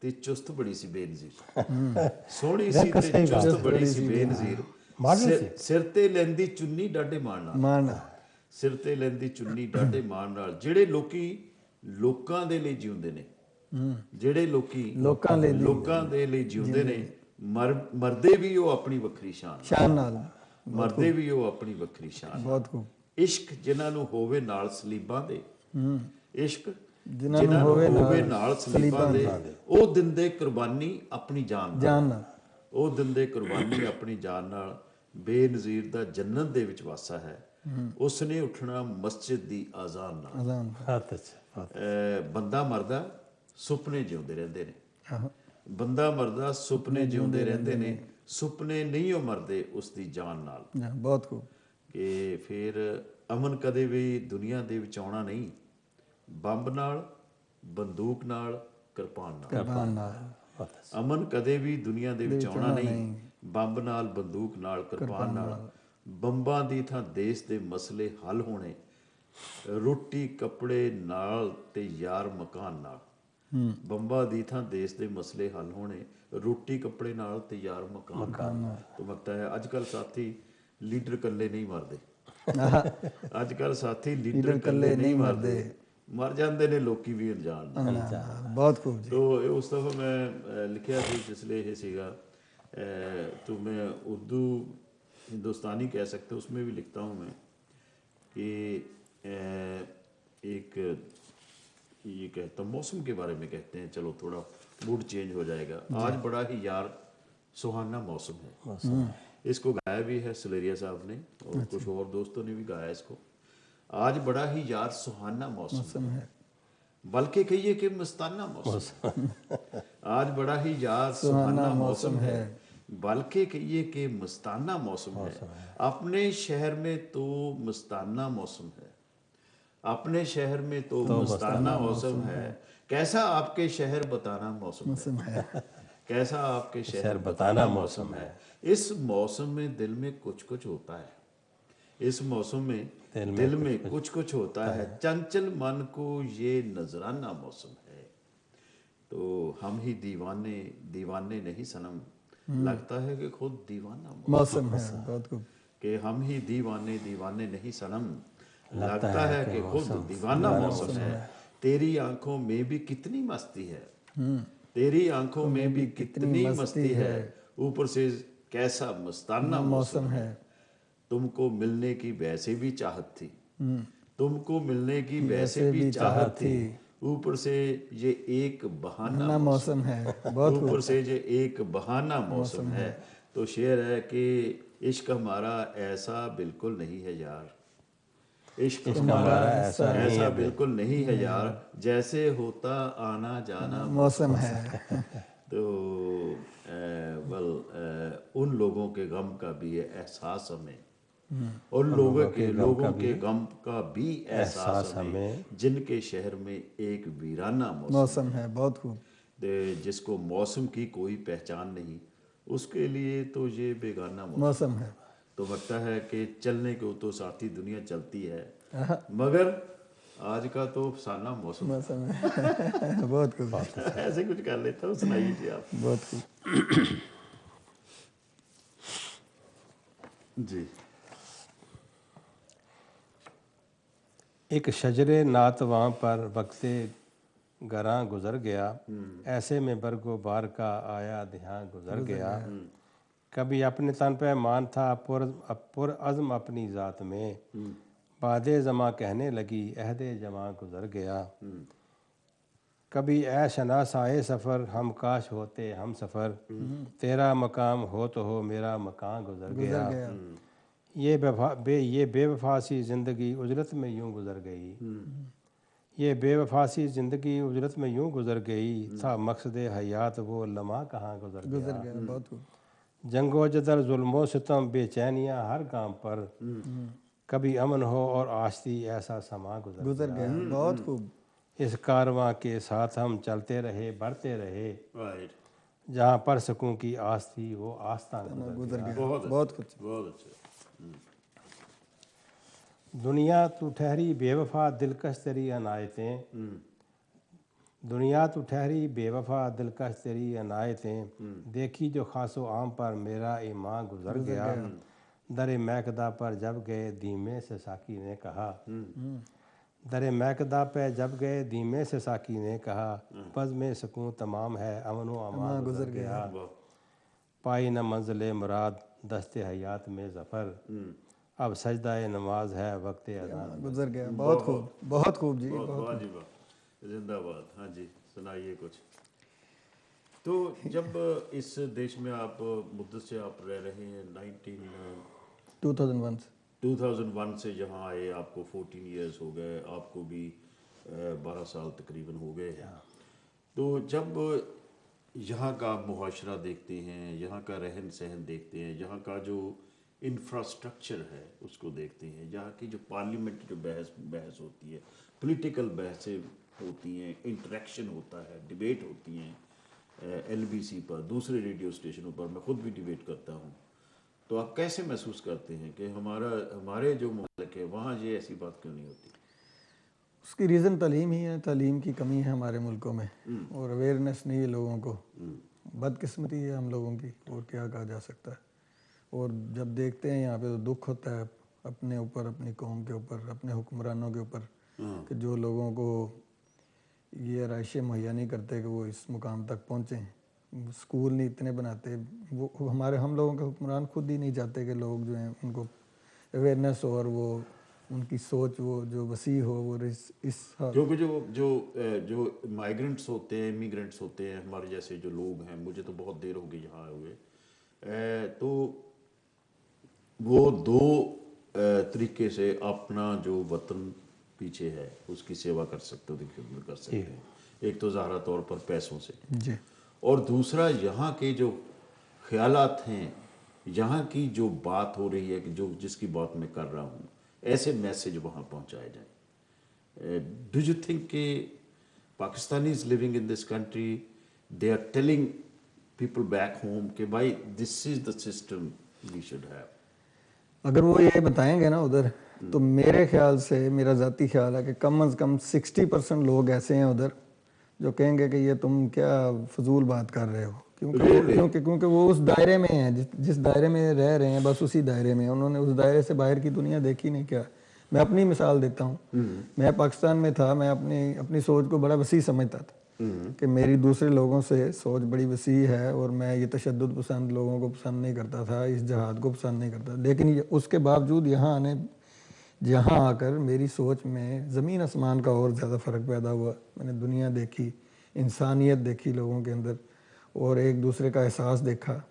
ਤੇ ਚੁਸਤ ਬੜੀ ਸੀ ਬੇਨਜ਼ੀਰ, ਸੋਹਣੀ ਸੀ ਤੇ ਚੁਸਤ ਬੜੀ ਸੀ ਬੇਨਜ਼ੀਰ, ਸਿਰ ਤੇ ਲੈਂਦੀ ਚੁੰਨੀ ਡਾਢੇ ਮਾਣ ਨਾਲ, ਸਿਰ ਤੇ ਲੈਂਦੀ ਚੁੰਨੀ ਡਾਢੇ ਮਾਣ ਨਾਲ। ਜਿਹੜੇ ਲੋਕੀ ਲੋਕਾਂ ਦੇ ਲਈ ਜਿਉਂਦੇ ਨੇ, ਜਿਹੜੇ ਲੋਕੀ ਲੋਕਾਂ ਦੇ ਲਈ ਜਿਉਂਦੇ ਨੇ, ਮਰਦੇ ਵੀ ਉਹ ਆਪਣੀ ਵੱਖਰੀ ਸ਼ਾਨ ਨਾਲ, ਮਰਦੇ ਵੀ ਉਹ ਆਪਣੀ ਵੱਖਰੀ ਸ਼ਾਨ। ਬਹੁਤ ਖੂਬ। ਇਸ਼ਕ ਜਿਨ੍ਹਾਂ ਨੂੰ ਹੋਵੇ ਨਾਲ ਸਲੀਬਾਂ ਦੇ, ਇਸ਼ਕ ਜਿਨ੍ਹਾਂ ਨੂੰ ਹੋਵੇ ਨਾਲ ਸਲੀਬਾਂ ਦੇ, ਉਹ ਦਿੰਦੇ ਕੁਰਬਾਨੀ ਆਪਣੀ ਜਾਨ ਨਾਲ, ਉਹ ਦਿੰਦੇ ਕੁਰਬਾਨੀ ਆਪਣੀ ਜਾਨ ਨਾਲ। ਬੇਨਜ਼ੀਰ ਦਾ ਜੰਨਤ ਦੇ ਵਿੱਚ ਵਾਸਾ ਹੈ, ਉਸ ਨੇ ਉੱਠਣਾ ਮਸਜਿਦ ਦੀ ਆਜ਼ਾਨ ਨਾਲ। ਬੰਦਾ ਮਰਦਾ ਸੁਪਨੇ ਜਿਉਂਦੇ ਰਹਿੰਦੇ ਨੇ, ਬੰਦਾ ਮਰਦਾ ਸੁਪਨੇ ਜਿਉਂਦੇ ਰਹਿੰਦੇ ਨੇ, ਸੁਪਨੇ ਨਹੀਂ ਉਹ ਮਰਦੇ ਉਸ ਦੀ ਜਾਨ ਨਾਲ। ਬਹੁਤ ਖੂਬ। ਕਿ ਫਿਰ ਅਮਨ ਕਦੇ ਵੀ ਦੁਨੀਆ ਦੇ ਵਿੱਚ ਆਉਣਾ ਨਹੀਂ, ਬੰਬ ਨਾਲ ਬੰਦੂਕ ਨਾਲ ਕਿਰਪਾਨ ਨਾਲ। ਅਮਨ ਕਦੇ ਵੀ ਦੁਨੀਆ ਦੇ ਵਿੱਚ ਆਉਣਾ ਨਹੀਂ, ਬੰਬ ਨਾਲ ਬੰਦੂਕ ਨਾਲ ਕਿਰਪਾਨ ਨਾਲ। ਬੰਬਾਂ ਦੀ ਥਾਂ ਦੇਸ਼ ਦੇ ਮਸਲੇ ਹੱਲ ਹੋਣੇ, ਰੋਟੀ ਕੱਪੜੇ ਨਾਲ ਤੇ ਯਾਰ ਮਕਾਨ ਨਾਲ। ਬੰਬਾਂ ਦੀ ਥਾਂ ਦੇਸ਼ ਦੇ ਮਸਲੇ ਹੱਲ ਹੋਣੇ, ਰੋਟੀ ਕੱਪੜੇ ਨਾਲ ਤੇ ਯਾਰ ਮਕਾਨ ਨਾਲ। तो लगता है अजकल साथी लीडर कल्ले नहीं मरदे, अजकल साथी लीडर कल्ले नहीं मरदे, मर जाते ने लोकी भी अनजान। बहुत खूब जी। तो उस दफ़ा मैं लिखा ਸੀ जिसले ये सीगा, तो मैं उर्दू हिंदुस्तानी कह सकते उसमें भी लिखता हूँ मैं कि एक ये कहता हूँ, मौसम के बारे में कहते हैं, चलो थोड़ा मूड चेंज हो जाएगा। आज बड़ा ही यार सुहाना मौसम है। इसको गाया भी है सुलेरिया साहब ने और कुछ और दोस्तों ने भी गाया इसको। आज बड़ा ही यार सुहाना मौसम है, बल्कि कहिए कि मस्ताना मौसम। आज बड़ा ही यार सुहाना मौसम है, बल्कि कहिए कि मस्ताना मौसम है। अपने शहर में तो मस्ताना मौसम है, अपने शहर में तो मस्ताना मौसम है। कैसा आपके शहर बताना मौसम है, कैसा आपके शहर बताना मौसम है। इस मौसम में दिल में कुछ कुछ होता है, इस मौसम में दिल में कुछ कुछ होता है। चंचल मन को ये नजराना मौसम है। तो हम ही दीवाने दीवाने नहीं सनम, लगता है कि खुद दीवाना मौसम है। बहुत खूब। कि हम ही दीवाने दीवाने नहीं सनम, लगता है कि खुद दीवाना मौसम है। तेरी आंखों में भी कितनी मस्ती है, तेरी आंखों में भी कितनी मस्ती है। ऊपर से कैसा मस्ताना मौसम है। तुमको मिलने की वैसे भी चाहत थी, तुमको मिलने की वैसे भी चाहत थी। ऊपर से ये एक बहाना मौसम है। ऊपर से ये एक बहाना मौसम है। तो शेर है कि इश्क हमारा ऐसा बिल्कुल नहीं है यार, इश्क हमारा ऐसा बिल्कुल नहीं है यार, जैसे होता आना जाना मौसम है। तो उन लोगों के गम का भी एहसास हमें, और लोगों के गम का भी एहसास हमें, जिनके शहर में एक वीराना मौसम है। बहुत खूब। जिसको मौसम की कोई पहचान नहीं, उसके लिए तो ये बेगाना मौसम है। तो लगता है कि चलने को तो साथी दुनिया चलती है, मगर आज का तो अफसाना मौसम है। बहुत खूब। ऐसे कुछ कर लेता हूँ, सुनाइए जी आप। बहुत खूब जी। एक शजरे नातवां पर वक्ते गरां गुजर गया, ऐसे में बरगो बार का आया ध्यान गुजर गया। कभी अपने तन पे मान था पुर अज़्म अपनी ज़ात में, बादे जमा कहने लगी अहदे जमा गुजर गया। कभी ऐ शनास आए सफ़र हम काश होते हम सफ़र, तेरा मकाम हो तो हो मेरा मकान गुजर गया। ये बेवफा सी ज़िंदगी उजरत में यूं गुजर गई, ये बेवफा सी ज़िंदगी उजरत में यूं गुजर गई। था मकसद हयात वो लम्हा कहाँ गुजर गया। बहुत खूब। जंगो जदर जुल्मो सितम बेचैनियाँ हर काम पर, कभी अमन हो और आश्ती ऐसा समा गुजर गया। बहुत खूब। इस कारवां के साथ हम चलते रहे बढ़ते रहे, जहाँ पर सकूं की आस थी वो आस्था गुजर गया। बहुत कुछ। बहुत अच्छा। दुनिया तू ठहरी बेवफा दिलकश तेरी अनायतें, दुनिया तू ठहरी बेवफा दिलकश तेरी अनायतें, देखी जो खासो आम पर मेरा ईमान गुजर गया। दरे मैकदा पर जब गए धीमे से साकी ने कहा, दरे मैकदा पे जब गए धीमे से साकी ने कहा, बज़ में सुकून तमाम है अमन व अमान गुजर गया। पाई न मंजिल मुराद दस्ते हयात में ज़फ़र, अब सजदाए नमाज है वक्त अज़ान गुजर गया। बहुत खूब। बहुत खूब जी। बहुत जी वाह, जिंदाबाद। हाँ जी, सुनाइए कुछ। तो जब इस देश में आप मुद्दत से आप रह रहे हैं, 2001 से यहाँ आए, आपको 14 इयर्स हो गए, आपको भी 12 साल तकरीबन हो गए हैं। तो जब यहाँ का मुआशरा देखते हैं, यहाँ का रहन सहन देखते हैं, यहाँ का जो इंफ्रास्ट्रक्चर है उसको देखते हैं, यहाँ की जो पार्लियामेंट जो बहस होती है, पॉलिटिकल बहसें होती हैं, इंटरेक्शन होता है, डिबेट होती हैं LBC पर, दूसरे रेडियो स्टेशनों पर, मैं खुद भी डिबेट करता हूँ। तो आप कैसे महसूस करते हैं कि हमारे जो मुल्क है वहाँ ये ऐसी बात क्यों नहीं होती? उसकी रीज़न तालीम ही है। तालीम की कमी है हमारे मुल्कों में, और अवेयरनेस नहीं है लोगों को। बदकिस्मती है हम लोगों की, और क्या कहा जा सकता है। और जब देखते हैं यहाँ पे तो दुख होता है अपने ऊपर, अपनी कौम के ऊपर, अपने हुक्मरानों के ऊपर, कि जो लोगों को ये आराइशें मुहैया नहीं करते कि वो इस मुकाम तक पहुँचें। स्कूल नहीं इतने बनाते, वो हम लोगों के हुक्मरान खुद ही नहीं चाहते कि लोग जो हैं उनको अवेयरनेस हो, और वो उनकी सोच वो जो वसी हो, वो इस क्योंकि जो माइग्रेंट्स होते हैं, इमिग्रेंट्स होते हैं, हमारे जैसे जो लोग हैं, मुझे तो बहुत देर हो गई यहाँ आए हुए, तो वो दो तरीके से अपना जो वतन पीछे है उसकी सेवा कर सकते हो, खिदमत कर सकते हो। एक तो ज़ाहिर तौर पर पैसों से जी, और दूसरा यहाँ के जो ख्यालात हैं, यहाँ की जो बात हो रही है कि जो जिसकी बात मैं कर रहा हूँ, ऐसे मैसेज वहाँ पहुँचाए जाए। डू यू थिंक कि Pakistanis living in this country they are telling people back home कि भाई this is the system we should have? अगर वो ये बताएंगे ना उधर, तो मेरे ख्याल से, मेरा ज़ाती ख्याल है कि कम से कम 60% लोग ऐसे हैं उधर जो कहेंगे कि ये तुम क्या फजूल बात कर रहे हो, क्योंकि वो उस दायरे में हैं, जिस दायरे में रह रहे हैं, बस उसी दायरे में। उन्होंने उस दायरे से बाहर की दुनिया देखी नहीं। क्या, मैं अपनी मिसाल देता हूँ। मैं पाकिस्तान में था, मैं अपनी सोच को बड़ा वसी समझता था कि मेरी दूसरे लोगों से सोच बड़ी वसी है और मैं ये तशद्दुद पसंद लोगों को पसंद नहीं करता था, इस जहाद को पसंद नहीं करता। लेकिन उसके बावजूद यहाँ आकर मेरी सोच में ज़मीन आसमान का और ज़्यादा फ़र्क पैदा हुआ। मैंने दुनिया देखी, इंसानियत देखी लोगों के अंदर, और एक दूसरे का एहसास देखा।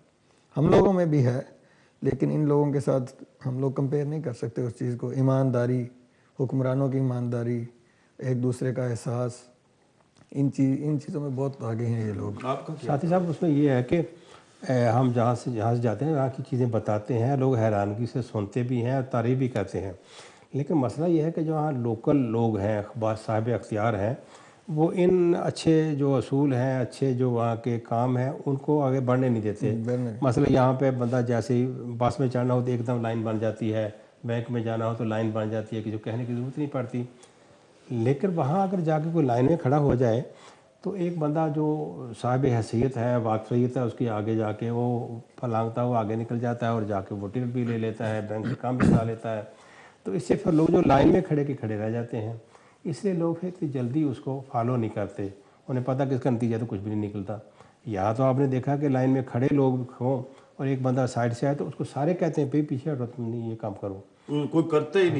हम लोगों में भी है, लेकिन इन लोगों के साथ हम लोग कंपेयर नहीं कर सकते उस चीज़ को। ईमानदारी, हुक्मरानों की ईमानदारी, एक दूसरे का एहसास, इन चीज़ों में बहुत आगे हैं ये लोग। आपका क्या? साथ ही साहब उसमें ये है कि हम जहाँ से जाते हैं वहाँ की चीज़ें बताते हैं, लोग हैरानगी से सुनते भी हैं और तारीफ़ भी करते हैं। लेकिन मसला ये है कि जो वहाँ लोकल लोग हैं, साहिब अख्तियार हैं, वो इन अच्छे जो असूल हैं, अच्छे जो वहाँ के काम हैं, उनको आगे बढ़ने नहीं देते। मसला यहाँ पे बंदा जैसे ही बस में चढ़ना हो तो एकदम लाइन बन जाती है, बैंक में जाना हो तो लाइन बन जाती है, कि जो कहने की ज़रूरत नहीं पड़ती। लेकिन वहाँ अगर जाके कोई लाइन में खड़ा हो जाए तो एक बंदा जो साहिब हैसियत है, वाकफियत है, उसके आगे जाके वो फलांगता हुआ आगे निकल जाता है और जाके वो टिकट भी ले लेता है, बैंक से काम भी करा लेता है। तो इससे फिर लोग जो लाइन में खड़े रह जाते हैं, इसलिए लोग फिर इतनी जल्दी उसको फॉलो नहीं करते। उन्हें पता कि इसका नतीजा तो कुछ भी नहीं निकलता। या तो आपने देखा कि लाइन में खड़े लोग हों और एक बंदा साइड से आए तो उसको सारे कहते हैं भाई पीछे हटो, तुम नहीं ये काम करो, कोई करता ही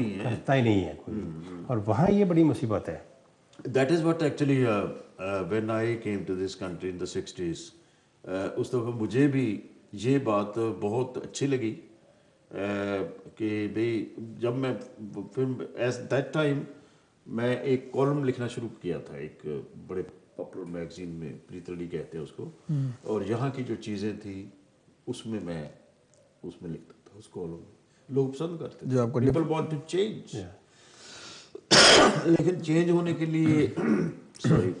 नहीं है, कोई। और वहाँ ये बड़ी मुसीबत है। That is what actually when I came to this country in the 60s, उस दफ़ा मुझे भी ये बात बहुत अच्छी लगी कि भाई जब मैं फिर एट दैट टाइम मैं एक कॉलम लिखना शुरू किया था एक बड़े पॉपुलर मैगजीन में, प्रीतली कहते हैं उसको, और यहाँ की जो चीज़ें थी उसमें मैं उसमें लिखता था, उस कॉलम में। लोग पसंद करते थे, पीपल वांट टू चेंज। लेकिन चेंज होने के लिए सॉरी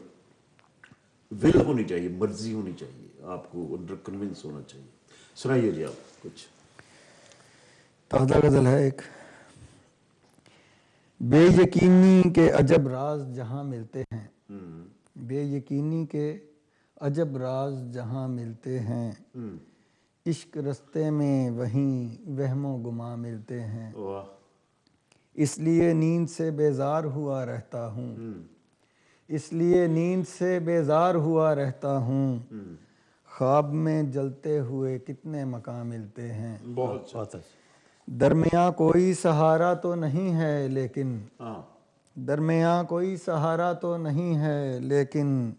विल होनी चाहिए, मर्जी होनी चाहिए, आपको अंदर कन्विंस होना चाहिए। सुनाइए जी आप कुछ। ताज़ा गज़ल है एक। बेयकीनी के अजब राज जहाँ मिलते हैं, बेयकीनी के अजब राज जहाँ मिलते हैं, इश्क रस्ते में वहीं वहमो गुमा मिलते हैं। इसलिए नींद से बेजार हुआ रहता हूँ, इसलिए नींद से बेजार हुआ रहता हूँ, ख्वाब में जलते हुए कितने मकाम मिलते हैं। बहुत अच्छा। दरमियाँ कोई सहारा तो नहीं है लेकिन, दरमियाँ कोई सहारा तो नहीं है लेकिन,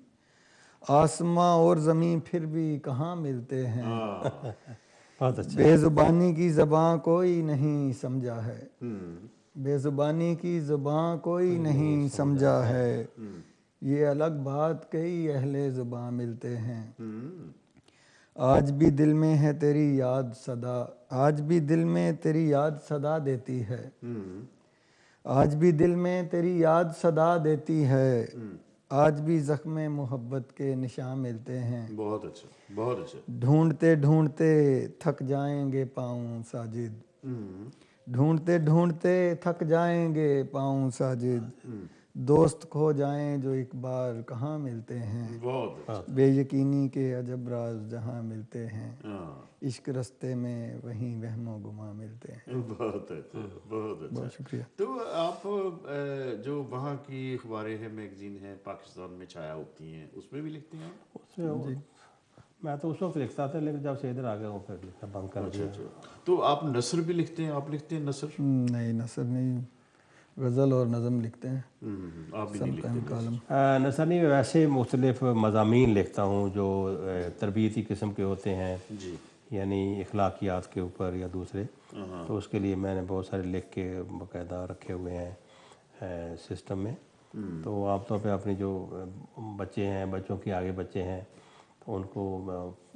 आसमां और ज़मीन फिर भी कहाँ मिलते हैं। बहुत अच्छा। बेज़ुबानी की ज़बां कोई नहीं समझा है, बेज़ुबानी की ज़ुबां कोई नहीं समझा है, ये अलग बात कई अहले ज़ुबां मिलते हैं। आज भी दिल में है तेरी याद सदा, आज भी दिल में तेरी याद सदा देती है, आज भी दिल में तेरी याद सदा देती है, आज भी ज़ख्म मोहब्बत के निशान मिलते हैं। बहुत अच्छा, बहुत अच्छा। ढूंढते ढूंढते थक जाएंगे पाँव साजिद, ढूंढते ढूंढते थक जाएंगे पाँव साजिद, दोस्त खो जाएं जो एक बार कहाँ मिलते हैं। बहुत बेयकीनी के अजब राज जहाँ मिलते हैं, इश्क रस्ते में वहीं वहमो गुमा मिलते हैं। बहुत अच्छा, बहुत अच्छा। बहुत शुक्रिया। तो आप जो वहाँ की अखबारें हैं, मैगजीन हैं, पाकिस्तान में छाया होती हैं, उसमें भी लिखते हैं? उसमें मैं तो उस वक्त लिखता था, लेकिन जब से इधर आ गया हूँ फिर लिखना बंद कर दिया। तो आप नसर भी लिखते हैं? आप लिखते हैं नसर? नहीं, नसर नहीं, गज़ल और नज़म लिखते हैं। आप भी नहीं लिखते कालम? नसर नहीं, वैसे मुख्तलिफ मज़ामीन लिखता हूँ जो तरबियती किस्म के होते हैं, जी, यानी इखलाकियात के ऊपर या दूसरे, तो उसके लिए मैंने बहुत सारे लिख के बाकायदा रखे हुए हैं सिस्टम में। तो आमतौर पे अपने जो बच्चे हैं, बच्चों के आगे बच्चे हैं, तो उनको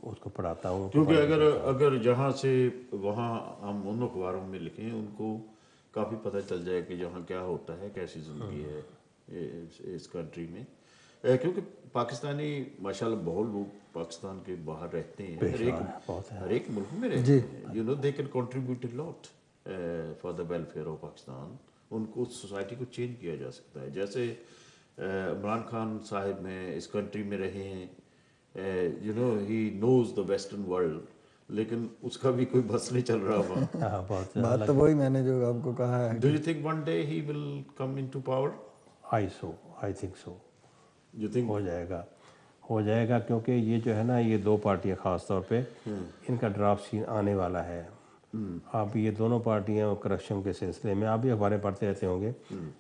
उसको पढ़ाता हूँ। क्योंकि अगर जहाँ से वहाँ हम उन अखबारों में लिखें, उनको काफ़ी पता चल जाए कि जहाँ क्या होता है, कैसी ज़िंदगी है इस कंट्री में। क्योंकि पाकिस्तानी माशाल्लाह बहुत लोग पाकिस्तान के बाहर रहते हैं, हर एक मुल्क में रहते हैं। You no they can contribute a lot for the welfare of Pakistan. उनको सोसाइटी को चेंज किया जा सकता है। जैसे इमरान खान साहब हैं, इस कंट्री में रहे हैं, you know he knows the western world, लेकिन उसका भी कोई बस नहीं चल रहा वहाँ। बात तो वही मैंने जो आपको कहा है। Do you think one day he will come into power? I think so. You think हो जाएगा क्योंकि ये जो है ना, ये दो पार्टियां ख़ास तौर पे इनका ड्राफ्ट सीन आने वाला है। अब ये दोनों पार्टियां करप्शन के सिलसिले में, आप भी अखबारें पढ़ते रहते होंगे,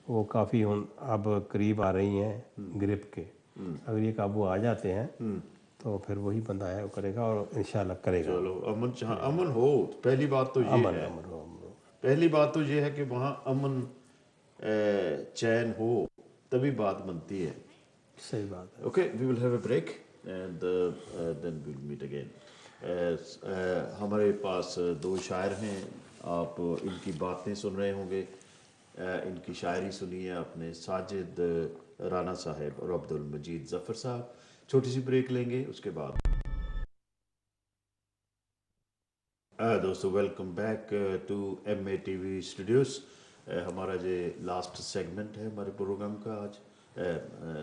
वो काफ़ी अब करीब आ रही हैं ग्रिप के। अगर ये काबू आ जाते हैं तो फिर वही बंदा है वो करेगा, और इंशाल्लाह करेगा। चलो अमन हो। पहली बात तो ये है, पहली बात तो ये है कि वहाँ अमन चैन हो, तभी बात बनती है। सही बात है। Okay, we will have a break and then we will meet again. हमारे पास दो शायर हैं, आप इनकी बातें सुन रहे होंगे। इनकी शायरी सुनी है आपने, साजिद राना साहब और अब्दुल मजीद जफ़र साहब। छोटी सी ब्रेक लेंगे, उसके बाद दोस्तों welcome back to MATV studios. हमारा जो लास्ट सेगमेंट है हमारे प्रोग्राम का आज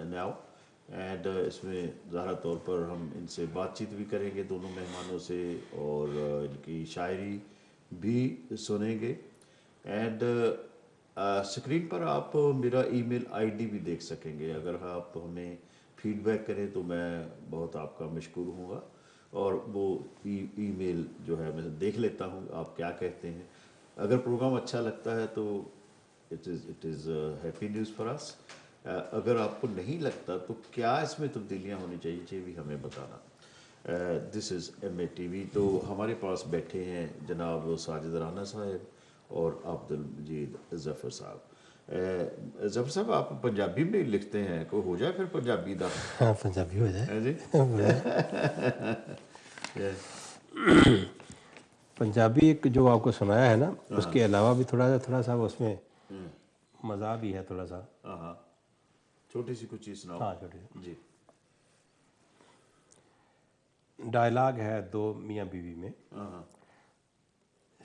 नाउ, एंड इसमें ज़ाहिर तौर पर हम इनसे बातचीत भी करेंगे, दोनों मेहमानों से, और इनकी शायरी भी सुनेंगे। एंड स्क्रीन पर आप मेरा ईमेल आईडी भी देख सकेंगे। अगर आप हमें फीडबैक करें तो मैं बहुत आपका मशकूर हूँगा, और वो ईमेल जो है मैं देख लेता हूँ आप क्या कहते हैं। अगर प्रोग्राम अच्छा लगता है तो it is happy news for us. अगर आपको नहीं लगता तो क्या इसमें तब्दीलियाँ होनी चाहिए, ये भी हमें बताना। This is MATV। तो हमारे पास बैठे हैं जनाब साजिद राना साहब और अब्दुल मजीद जफ़र साहब। जफ़र साहब, आप पंजाबी में लिखते हैं, को हो जाए फिर पंजाबी दा? हाँ, पंजाबी हो जाए। है जी। पंजाबी एक जो आपको सुनाया है ना, उसके अलावा भी थोड़ा सा उसमें मज़ा भी है थोड़ा सा। हाँ, छोटी सी कुछ चीज़ सुनाओ। हाँ, छोटी जी। डायलॉग है दो मियाँ बीवी में। हाँ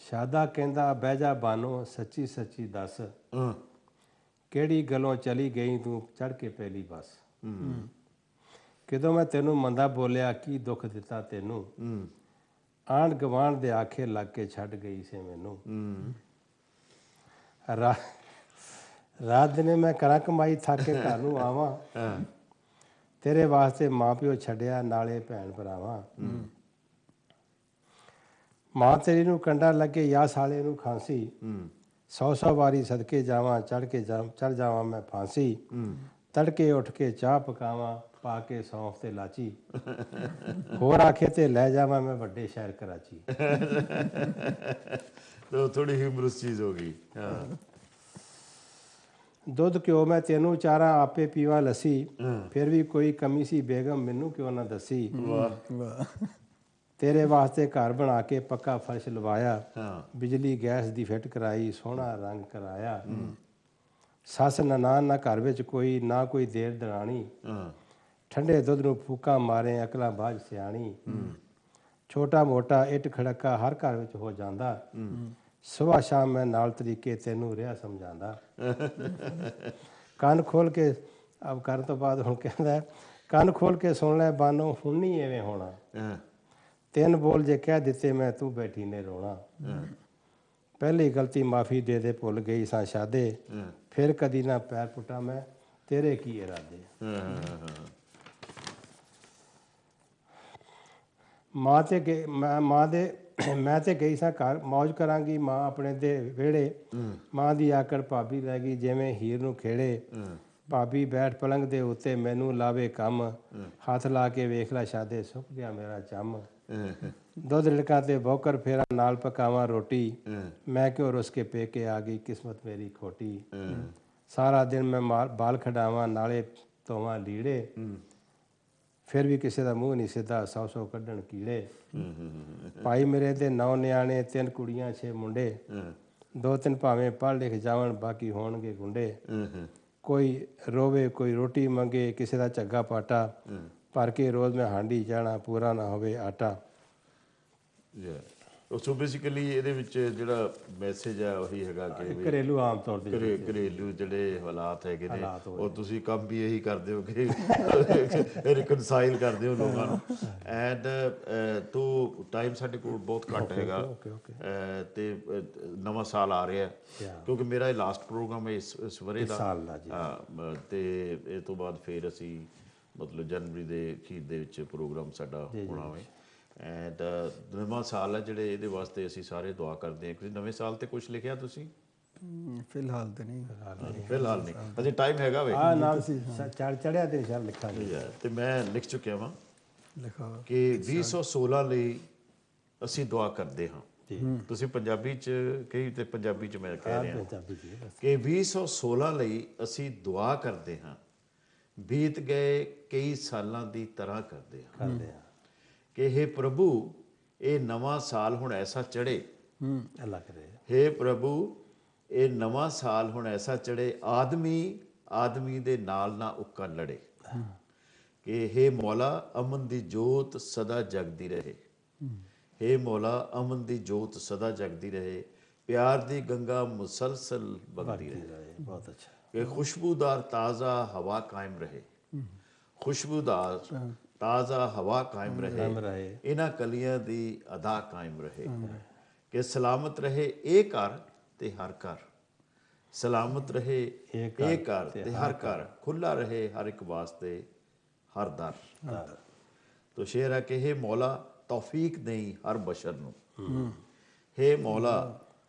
शादा कहंदा बह जा बानो, सच्ची सच्ची दस, ਕਿਹੜੀ ਗੱਲੋਂ ਚਲੀ ਗਈ ਤੂੰ ਚੜ ਕੇ ਪਹਿਲੀ ਬੱਸ। ਕਦੋਂ ਮੈਂ ਤੈਨੂੰ ਮੰਦਾ ਬੋਲਿਆ, ਕੀ ਦੁੱਖ ਦਿੱਤਾ ਤੈਨੂੰ, ਆਂਢ ਗਵਾਂਢ ਦੇ ਆਖੇ ਲੱਗ ਕੇ ਛੱਡ ਗਈ ਸੇ ਮੈਨੂੰ। ਰਾਤ ਦਿਨੇ ਮੈਂ ਕਰਾਂ ਕਮਾਈ, ਥੱਕ ਕੇ ਘਰ ਨੂੰ ਆਵਾਂ, ਤੇਰੇ ਵਾਸਤੇ ਮਾਂ ਪਿਓ ਛੱਡਿਆ, ਨਾਲੇ ਭੈਣ ਭਰਾਵਾਂ। ਮਾਂ ਤੇਰੀ ਨੂੰ ਕੰਡਾ ਲੱਗੇ ਜਾਂ ਸਾਲੇ ਨੂੰ ਖਾਂਸੀ, 100 ਵਾਰੀ ਸਦਕੇ ਜਾਵਾਂ, ਚੜ ਜਾਵਾਂ ਮੈਂ ਫਾਂਸੀ। ਤੜਕੇ ਉੱਠ ਕੇ ਚਾਹ ਪਕਾਵਾਂ, ਪਾ ਕੇ ਸੌਂਫ ਤੇ ਲਾਚੀ, ਹੋਰ ਆਖੇ ਤੇ ਲੈ ਜਾਵਾਂ ਮੈਂ ਵੱਡੇ ਸ਼ਹਿਰ कराची। तो थोड़ी ह्यूमरस चीज़ होगी। हाँ। ਦੁੱਧ ਘਿਓ ਮੈਂ ਤੈਨੂੰ ਚਾਰਾਂ, ਆਪੇ ਪੀਵਾ ਲੱਸੀ, ਫਿਰ ਵੀ ਕੋਈ ਕਮੀ ਸੀ ਬੇਗਮ ਮੈਨੂੰ ਕਿਉਂ ਨਾ ਦੱਸੀ। वाह। ਤੇਰੇ ਵਾਸਤੇ ਘਰ ਬਣਾ ਕੇ ਪੱਕਾ ਫਰਸ਼ ਲਵਾਇਆ, हाँ। ਬਿਜਲੀ ਗੈਸ ਦੀ ਫਿੱਟ ਕਰਾਈ, ਸੋਹਣਾ ਰੰਗ ਕਰਾਇਆ। ਸੱਸ ਨਨਾਣ ਨਾ ਘਰ ਵਿੱਚ ਕੋਈ, ਨਾ ਕੋਈ ਦੇਰ ਦਰਾਣੀ, हाँ। ਠੰਡੇ ਦੁੱਧ ਨੂੰ ਫੂਕਾਂ ਮਾਰੇ, ਅਕਲਾਂ ਬਾਝ ਸਿਆਣੀ। ਛੋਟਾ ਮੋਟਾ ਇੱਟ ਖੜਕਾ ਹਰ ਘਰ ਵਿੱਚ ਹੋ ਜਾਂਦਾ, ਸੁਬਾਹ ਸ਼ਾਮ ਮੈਂ ਨਾਲ ਤਰੀਕੇ ਤੈਨੂੰ ਰਿਹਾ ਸਮਝਾਉਂਦਾ। ਕੰਨ ਖੋਲ ਕੇ ਅਬ ਕਰਨ ਤੋਂ ਬਾਅਦ ਹੁਣ ਕਹਿੰਦਾ, ਕੰਨ ਖੋਲ ਕੇ ਸੁਣ ਲੈ ਬਾਨੋ, ਹੁਣ ਨਹੀਂ ਐਵੇਂ ਹੋਣਾ। हाँ। ਤਿੰਨ ਬੋਲ ਜੇ ਕਹਿ ਦਿੱਤੇ ਮੈਂ, ਤੂੰ ਬੈਠੀ ਨੇ ਰੋਣਾ। ਪਹਿਲੀ ਗਲਤੀ ਮਾਫੀ ਦੇ ਦੇ, ਭੁੱਲ ਗਈ ਸਾਂ ਸ਼ਾਦੇ, ਫਿਰ ਕਦੀ ਨਾ ਪੈਰ ਪੁੱਟਾਂ ਮੈਂ, ਤੇਰੇ ਕੀ ਇਰਾਦੇ। ਮੈਂ ਤੇ ਗਈ ਸਾਂ ਘਰ, ਮੌਜ ਕਰਾਂਗੀ ਮਾਂ ਆਪਣੇ ਦੇ ਵਿਹੜੇ। ਮਾਂ ਦੀ ਆਕੜ ਭਾਬੀ ਲੈ ਗਈ ਜਿਵੇਂ ਹੀਰ ਨੂੰ ਖੇੜੇ। ਭਾਬੀ ਬੈਠ ਪਲੰਗ ਦੇ ਉੱਤੇ, ਮੈਨੂੰ ਲਾਵੇ ਕੰਮ, ਹੱਥ ਲਾ ਕੇ ਵੇਖ ਲੈ ਸ਼ਾਦੇ, ਸੁੱਕ ਗਿਆ ਮੇਰਾ ਚੰਮ। ਦੁੱਧ ਰਿੜਕਾਂ ਤੇ ਬੌਕਰ ਫੇਰਾ ਨਾਲ ਪਕਾਵਾਂ ਰੋਟੀ ਮੈਂ ਕਿਉਂ ਰੁੱਸ ਕੇ ਪੇਕੇ ਆ ਗਈ ਕਿਸਮਤ ਮੇਰੀ ਖੋਟੀ ਸਾਰਾ ਦਿਨ ਮੈਂ ਬਾਲ ਖਡਾਵਾਂ ਨਾਲੇ ਧੋਵਾਂ ਲੀੜੇ ਫਿਰ ਵੀ ਕਿਸੇ ਦਾ ਮੂੰਹ ਨਹੀਂ ਸਿੱਧਾ 100 ਕੱਢਣ ਕੀੜੇ ਭਾਈ ਮੇਰੇ ਦੇ 9 ਨਿਆਣੇ 3 ਕੁੜੀਆਂ 6 ਮੁੰਡੇ 2-3 ਭਾਵੇਂ ਪੜ੍ਹ ਲਿਖ ਜਾਵਣ ਬਾਕੀ ਹੋਣਗੇ ਗੁੰਡੇ ਕੋਈ ਰੋਵੇ ਕੋਈ ਰੋਟੀ ਮੰਗੇ ਕਿਸੇ ਦਾ ਝੱਗਾ ਪਾਟਾ ਭਰ ਕੇ ਰੋਜ਼ ਮੈਂ ਹਾਂਡੀ ਜਾਣਾ ਪੂਰਾ ਨਾ ਹੋਵੇ ਆਟਾ ਸੋ ਬੇਸਿਕਲੀ ਇਹਦੇ ਵਿੱਚ ਜਿਹੜਾ ਮੈਸੇਜ ਹੈ ਉਹੀ ਹੈਗਾ ਕਿ ਵੀ ਘਰੇਲੂ ਆਮ ਤੌਰ ਤੇ ਘਰੇਲੂ ਜਿਹੜੇ ਹਾਲਾਤ ਹੈਗੇ ਨੇ ਉਹ ਤੁਸੀਂ ਕੰਮ ਵੀ ਇਹੀ ਕਰਦੇ ਹੋ ਕਿ ਰਿਕਨਸਾਈਲ ਕਰਦੇ ਹੋ ਲੋਕਾਂ ਨੂੰ ਐਂਡ ਤੋਂ ਟਾਈਮ ਸਾਡੇ ਕੋਲ ਬਹੁਤ ਘੱਟ ਹੈਗਾ ਤੇ ਨਵਾਂ ਸਾਲ ਆ ਰਿਹਾ ਕਿਉਂਕਿ ਮੇਰਾ ਇਹ ਲਾਸਟ ਪ੍ਰੋਗਰਾਮ ਹੈ ਇਸ ਵਰੇ ਦਾ ਤੇ ਇਹ ਤੋਂ ਬਾਅਦ ਫਿਰ ਅਸੀਂ ਮਤਲਬ ਜਨਵਰੀ ਦੇ ਅਖੀਰ ਦੇ ਵਿੱਚ ਪ੍ਰੋਗਰਾਮ ਸਾਡਾ ਹੋਣਾ ਵੇ ਐਂਡ ਨਵਾਂ ਸਾਲ ਹੈ ਜਿਹੜੇ ਇਹਦੇ ਵਾਸਤੇ ਅਸੀਂ ਸਾਰੇ ਦੁਆ ਕਰਦੇ ਹਾਂ। ਨਵੇਂ ਸਾਲ ਤੇ ਕੁਝ ਲਿਖਿਆ ਤੁਸੀਂ? ਫਿਲਹਾਲ ਤੇ ਨਹੀਂ ਫਿਲਹਾਲ ਨਹੀਂ ਅਜੇ ਟਾਈਮ ਹੈਗਾ ਵੇ ਨਾਲ ਚੜਿਆ ਤੇ ਸ਼ਾਇਦ ਲਿਖਾਂਗੇ ਤੇ ਮੈਂ ਲਿਖ ਚੁੱਕਿਆ ਵਾਂ ਲਿਖਾ ਕਿ 2016 ਲਈ ਅਸੀਂ ਦੁਆ ਕਰਦੇ ਹਾਂ। ਤੁਸੀਂ ਪੰਜਾਬੀ ਚ ਕਹੀ ਤੇ ਪੰਜਾਬੀ ਚ ਮੈਂ ਕਹਿ ਰਿਹਾ ਕਿ 2016 ਲਈ ਅਸੀਂ ਦੁਆ ਕਰਦੇ ਹਾਂ ਬੀਤ ਗਏ ਕਈ ਸਾਲਾਂ ਦੀ ਤਰ੍ਹਾਂ ਕਰਦੇ ਹਾਂ ਕਿ हे ਪ੍ਰਭੂ ਇਹ ਨਵਾਂ ਸਾਲ ਹੁਣ ਐਸਾ ਚੜੇ ਅੱਲਾ ਕਰੇ हे ਪ੍ਰਭੂ ਇਹ ਨਵਾਂ ਸਾਲ ਹੁਣ ਐਸਾ ਚੜੇ ਆਦਮੀ ਦੇ ਨਾਲ ਨਾ ਉੱਕਾ ਲੜੇ ਕਿ हे ਮੌਲਾ ਅਮਨ ਦੀ ਜੋਤ ਸਦਾ ਜਗਦੀ ਰਹੇ हे ਮੌਲਾ ਅਮਨ ਦੀ ਜੋਤ ਸਦਾ ਜਗਦੀ ਰਹੇ ਪਿਆਰ ਦੀ ਗੰਗਾ ਮੁਸਲਸਲ ਵਗਦੀ ਰਹੇ ਬਹੁਤ ਅੱਛਾ ਕਿ ਖੁਸ਼ਬੂਦਾਰ ਤਾਜ਼ਾ ਹਵਾ ਕਾਇਮ ਰਹੇ ਖੁਸ਼ਬੂਦਾਰ ਤਾਜ਼ਾ ਹਵਾ ਕਾਇਮ ਰਹੇ ਇਹਨਾਂ ਕਲੀਆਂ ਦੀ ਅਦਾ ਕਾਇਮ ਰਹੇ ਕਿ ਸਲਾਮਤ ਰਹੇ ਇਹ ਘਰ ਤੇ ਹਰ ਘਰ ਸਲਾਮਤ ਰਹੇ ਇਹ ਘਰ ਤੇ ਹਰ ਘਰ ਖੁੱਲਾ ਰਹੇ ਹਰ ਇੱਕ ਵਾਸਤੇ ਹਰ ਦਰ ਤੋ ਸ਼ੇਰ ਹੈ ਕਿ हे ਮੌਲਾ ਤੌਫੀਕ ਦੇਈ ਹਰ ਬਸ਼ਰ ਨੂੰ हे ਮੌਲਾ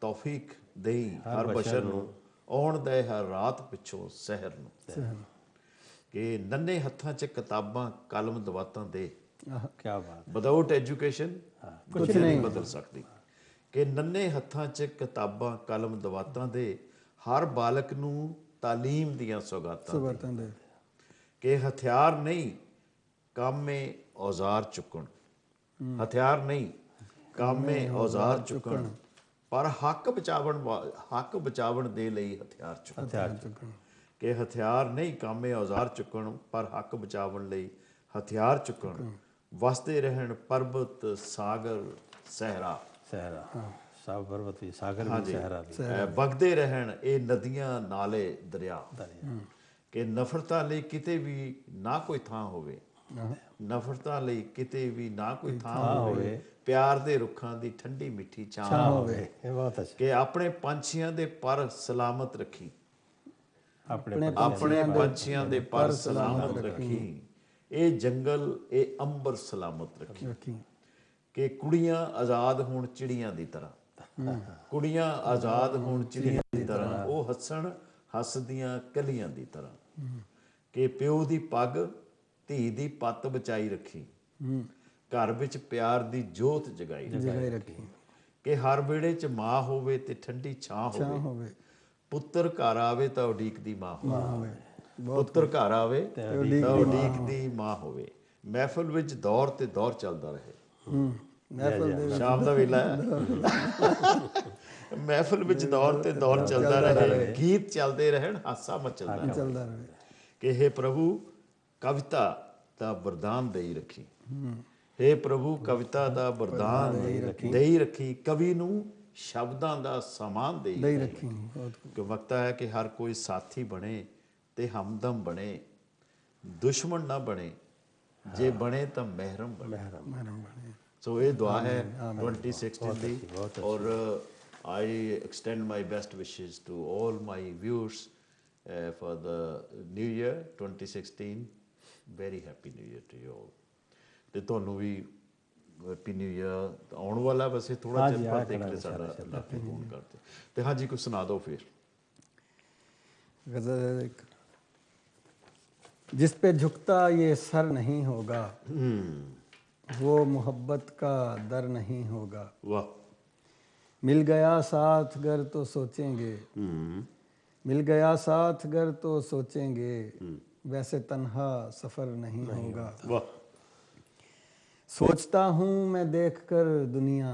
ਤੌਫੀਕ ਦੇਈ ਹਰ ਬਸ਼ਰ ਨੂੰ ਆਉਣ ਦੇ ਹਰ ਰਾਤ ਪਿੱਛੋਂ ਸਹਿਰ ਨੂੰ ਕਿ ਨੰਨੇ ਹੱਥਾਂ 'ਚ ਕਿਤਾਬਾਂ ਕਲਮ ਦਵਾਤਾਂ ਦੇ ਕੀ ਬਾਤ ਵਿਦਆਊਟ ਐਜੂਕੇਸ਼ਨ ਕੁਝ ਨਹੀਂ ਬਦਲ ਸਕਦੀ ਕਿ ਨੰਨੇ ਹੱਥਾਂ 'ਚ ਕਿਤਾਬਾਂ ਕਲਮ ਦਵਾਤਾਂ ਦੇ ਹਰ ਬਾਲਕ ਨੂੰ ਤਾਲੀਮ ਦੀਆਂ ਸੌਗਾਤਾਂ ਦੇ ਕਿ ਹਥਿਆਰ ਨਹੀਂ ਕਾਮੇ ਔਜ਼ਾਰ ਚੁੱਕਣ ਹਥਿਆਰ ਨਹੀਂ ਕਾਮੇ ਔਜ਼ਾਰ ਚੁੱਕਣ ਪਰ ਹੱਕ ਬਚਾਵਣ ਦੇ ਲਈ ਹਥਿਆਰ ਚੁੱਕਣ ਕਿ ਹਥਿਆਰ ਨਹੀਂ ਕਾਮੇ ਔਜ਼ਾਰ ਚੁੱਕਣ ਪਰ ਹੱਕ ਬਚਾਵਣ ਲਈ ਹਥਿਆਰ ਚੁੱਕਣ ਵਸਦੇ ਰਹਿਣ ਪਰਬਤ ਸਾਗਰ ਸਹਿਰਾ ਸਭ ਪਰਬਤ ਵੀ ਸਾਗਰ ਵੀ ਸਹਿਰਾ ਵੀ ਵਗਦੇ ਰਹਿਣ ਇਹ ਨਦੀਆਂ ਨਾਲੇ ਦਰਿਆ ਕਿ ਨਫ਼ਰਤਾਂ ਲਈ ਕਿਤੇ ਵੀ ਨਾ ਕੋਈ ਥਾਂ ਹੋਵੇ ਨਫ਼ਰਤਾਂ ਲਈ ਕਿਤੇ ਵੀ ਨਾ ਕੋਈ ਥਾਂ ਹੋਵੇ ਪਿਆਰ ਦੇ ਰੁੱਖਾਂ ਦੀ ਠੰਡੀ ਮਿੱਠੀ ਛਾਂ ਹੋਵੇ ਇਹ ਬਹੁਤ ਅੱਛਾ ਕਿ ਆਪਣੇ ਪੰਛੀਆਂ ਦੇ ਪਰ ਸਲਾਮਤ ਰੱਖੀ ਆਪਣੇ ਪੰਛੀਆਂ ਦੇ ਪਰ ਸਲਾਮਤ ਰੱਖੀ ਇਹ ਜੰਗਲ ਇਹ ਅੰਬਰ ਸਲਾਮਤ ਰੱਖੀ ਕਿ ਕੁੜੀਆਂ ਆਜ਼ਾਦ ਹੋਣ ਚਿੜੀਆਂ ਦੀ ਤਰ੍ਹਾਂ ਕੁੜੀਆਂ ਆਜ਼ਾਦ ਹੋਣ ਚਿੜੀਆਂ ਦੀ ਤਰ੍ਹਾਂ ਉਹ ਹੱਸਦੀਆਂ ਕਲੀਆਂ ਦੀ ਤਰ੍ਹਾਂ ਕਿ ਪਿਓ ਦੀ ਪੱਗ ਧੀ ਦੀ ਪੱਤ ਬਚਾਈ ਰੱਖੀ ਘਰ ਵਿੱਚ ਪਿਆਰ ਦੀ ਜੋਤ ਜਗਾਈ ਰੱਖੀ ਕਿ ਹਰ ਵੇੜੇ 'ਚ ਮਾਂ ਹੋਵੇ ਤੇ ਠੰਡੀ ਛਾਂ ਹੋਵੇ ਪੁੱਤਰ ਘਰ ਆਵੇ ਤਾਂ ਉਡੀਕ ਦੀ ਮਾਂ ਹੋਵੇ ਪੁੱਤਰ ਘਰ ਆਵੇ ਤਾਂ ਉਡੀਕ ਦੀ ਮਾਂ ਹੋਵੇ ਮਹਿਫਲ ਵਿੱਚ ਦੌਰ ਤੇ ਦੌਰ ਚੱਲਦਾ ਰਹੇ ਸ਼ਾਮ ਦਾ ਵੇਲਾ ਮਹਿਫਲ ਵਿੱਚ ਦੌਰ ਤੇ ਦੌਰ ਚੱਲਦਾ ਰਹੇ ਗੀਤ ਚੱਲਦੇ ਰਹਿਣ ਹਾਸਾ ਮਚਲਦਾ ਰਹੇ ਕਿ हे ਪ੍ਰਭੂ ਕਵਿਤਾ ਦਾ ਵਰਦਾਨ ਦੇਈ ਰੱਖੀ हे ਪ੍ਰਭੂ ਕਵਿਤਾ ਦਾ ਵਰਦਾਨ ਦੇਈ ਰੱਖੀ ਕਵੀ ਨੂੰ ਸ਼ਬਦਾਂ ਦਾ ਸਮਾਨ ਦੇਈ ਰੱਖੀ ਕਿ ਵਕਤ ਹੈ ਕਿ ਹਰ ਕੋਈ ਸਾਥੀ ਬਣੇ ਤੇ ਹਮਦਮ ਬਣੇ ਦੁਸ਼ਮਣ ਨਾ ਬਣੇ ਜੇ ਬਣੇ ਤਾਂ ਮਹਿਰਮ ਬਣੇ ਸੋ ਇਹ ਦੁਆ ਹੈ 2016 ਦੀ ਔਰ I extend my best wishes to all my viewers for the new year 2016 very happy new year to you all ਤੇ ਤੁਹਾਨੂੰ ਵੀ ਹੈਪੀ ਨਿਊ ਈਅਰ ਆਉਣ ਵਾਲਾ ਵੈਸੇ ਥੋੜਾ ਚਿਰ ਬਾਅਦ ਦੇਖ ਲੈ ਸਾਡਾ ਇਲਾਕੇ ਫੋਨ ਕਰਦੇ ਤੇ ਹਾਂਜੀ ਕੁਝ ਸੁਣਾ ਦਿਓ ਫਿਰ गज़ल एक जिस पे झुकता ये सर नहीं होगा वो मोहब्बत का दर नहीं होगा। वाह। मिल गया साथ गर तो सोचेंगे, मिल गया साथ गर तो सोचेंगे, वैसे तन्हा सफ़र नहीं होगा। वाह। सोचता हूँ मैं देख कर दुनिया,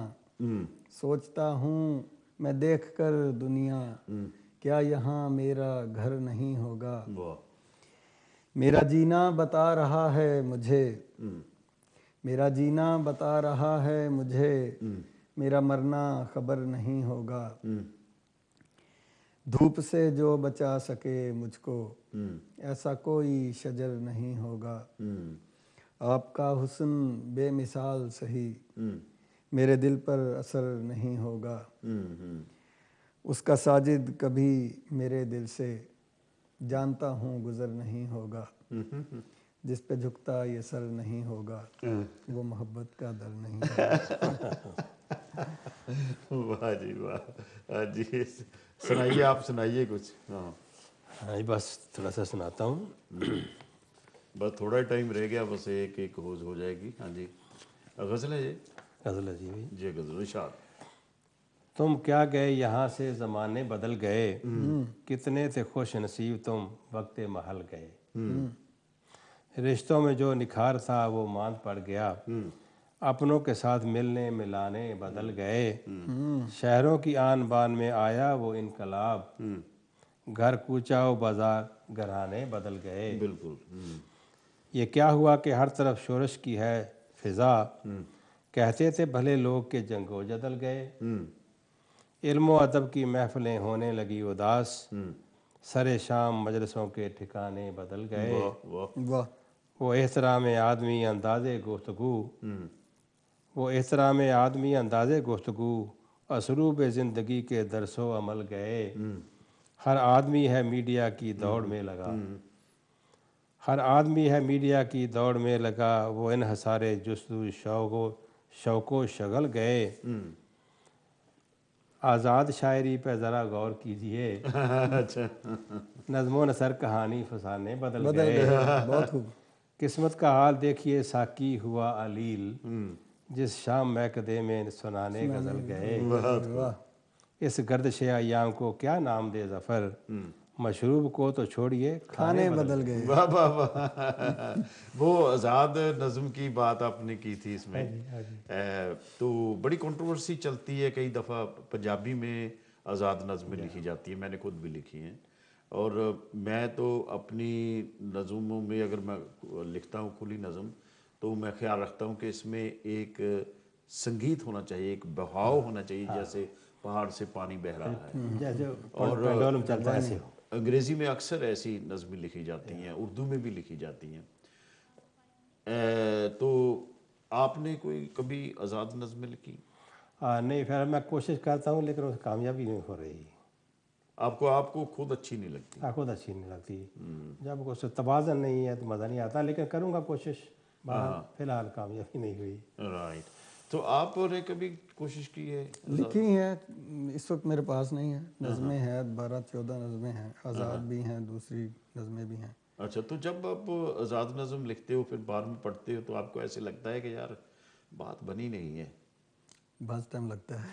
सोचता हूँ मैं देख कर दुनिया, क्या यहाँ मेरा घर नहीं होगा। वाह। मेरा जीना बता रहा है मुझे, मेरा जीना बता रहा है मुझे, मेरा मरना खबर नहीं होगा। धूप से जो बचा सके मुझको, ऐसा कोई शजर नहीं होगा। आपका हुस्न बेमिसाल सही, मेरे दिल पर असर नहीं होगा। उसका साजिद कभी मेरे दिल से, जानता हूँ गुजर नहीं होगा। जिस पे झुकता ये सर नहीं होगा, वो मोहब्बत का दर नहीं होगा। वाह जी वाह। हाँ जी, सुनाइए, आप सुनाइए कुछ। हाँ हाँ जी, बस थोड़ा सा सुनाता हूँ। बस थोड़ा ही टाइम रह गया, बस एक एक हो जाएगी। हाँ जी, गज़ल है ये। गज़ल है जी भाई। जी गज़ल इरशाद। तुम क्या गए यहाँ से ज़माने बदल गए, कितने थे खुश नसीब तुम वक्त महल गए। रिश्तों में जो निखार था वो मांद पड़ गया, अपनों के साथ मिलने मिलाने बदल गए। शहरों की आन बान में आया वो इनकलाब, घर कूचा बाजार घराने बदल गए। बिल्कुल। ये क्या हुआ कि हर तरफ शोरश की है फिजा, कहते थे भले लोग के जंगो जदल गए। इल्म अदब की महफिलें होने लगी उदास, सरे शाम मजलिसों के ठिकाने बदल गए। वाह। वो एहतराम आदमी अंदाज़े गुफ्तगू, वो एहतराम आदमी अंदाज़े गुफ्तगू, असलूब ज़िंदगी के दरसो अमल गए। हर आदमी है मीडिया की दौड़ में लगा, हर आदमी है मीडिया की दौड़ में लगा, वो इन हसारे जुस्तु शौको शगल गए। आज़ाद शायरी पे ज़रा गौर कीजिए, अच्छा। नज़्मो नसर कहानी फसाने बदल बदल गए। गए, बहुत खूब। किस्मत का हाल देखिए साकी हुआ अलील, जिस शाम महकदे में सुनाने गज़ल गए। वाह। इस गर्दिश अय्याम को क्या नाम दे ज़फ़र, मशरूब को तो छोड़िए खाने बदल गए। वाह वाह वाह। वो आज़ाद नज़म की बात आपने की थी इसमें। तो बड़ी कंट्रोवर्सी चलती है, कई दफ़ा पंजाबी में आज़ाद नज़में लिखी जाती हैं, मैंने खुद भी लिखी हैं। और मैं तो अपनी नज़मों में अगर मैं लिखता हूँ खुली नज़म, तो मैं ख्याल रखता हूँ कि इसमें एक संगीत होना चाहिए, एक बहाव होना चाहिए, जैसे पहाड़ से पानी बह रहा है। जैसे और पेंडुलम चलता है ऐसे हो। अंग्रेज़ी में अक्सर ऐसी नज़में लिखी जाती हैं, उर्दू में भी लिखी जाती हैं। तो आपने कोई कभी आज़ाद नज़में लिखी? नहीं, फिर मैं कोशिश करता हूँ लेकिन उसमें कामयाबी नहीं हो रही। आपको खुद अच्छी नहीं लगती? खुद अच्छी नहीं लगती, जब कुछ तवाज़न नहीं है तो मज़ा नहीं आता, लेकिन करूँगा कोशिश। फिलहाल कामयाबी नहीं हुई। राइट। तो आपने कभी कोशिश की है? लिखी हैं, इस वक्त मेरे पास नहीं है। नज़में हैं, 12-14 नज़में हैं, आज़ाद भी हैं, दूसरी नज़में भी हैं। अच्छा, तो जब आप आज़ाद नज़म लिखते हो फिर बाद में पढ़ते हो, तो आपको ऐसे लगता है कि यार बात बनी नहीं है? बहुत टाइम लगता है।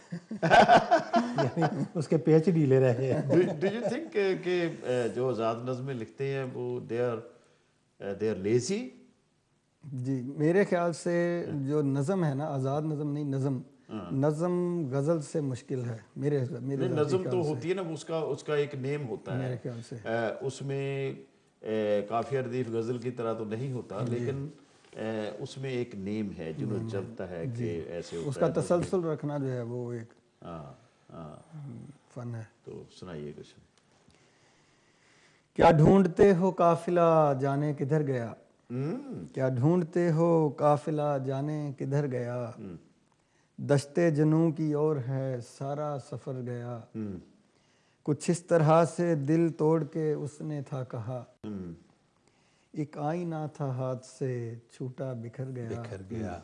यानी उसके पेच ढीले रहे हैं। डू यू थिंक कि जो आज़ाद नज़में लिखते हैं वो दे आर लेजी? जी, मेरे ख्याल से जो नज़म है ना, आज़ाद नज़म नहीं, नज़म गज़ल से मुश्किल है मेरे नज़म तो होती है ना, उसका एक नेम होता है मेरे ख्याल से। उसमें काफिया रदीफ गज़ल की तरह तो नहीं होता, लेकिन उसमें एक नेम है जो चलता है कि ऐसे होता उसका है। तसलसल रखना जो है वो एक फन है। तो सुनाइए कुछ। क्या ढूंढते हो काफिला जाने किधर गया, क्या ढूंढते हो काफिला जाने किधर गया, दश्ते जनू की ओर है सारा सफर गया, कुछ इस तरह से दिल तोड़ के उसने था कहा, एक आईना था हाथ से छूटा बिखर गया,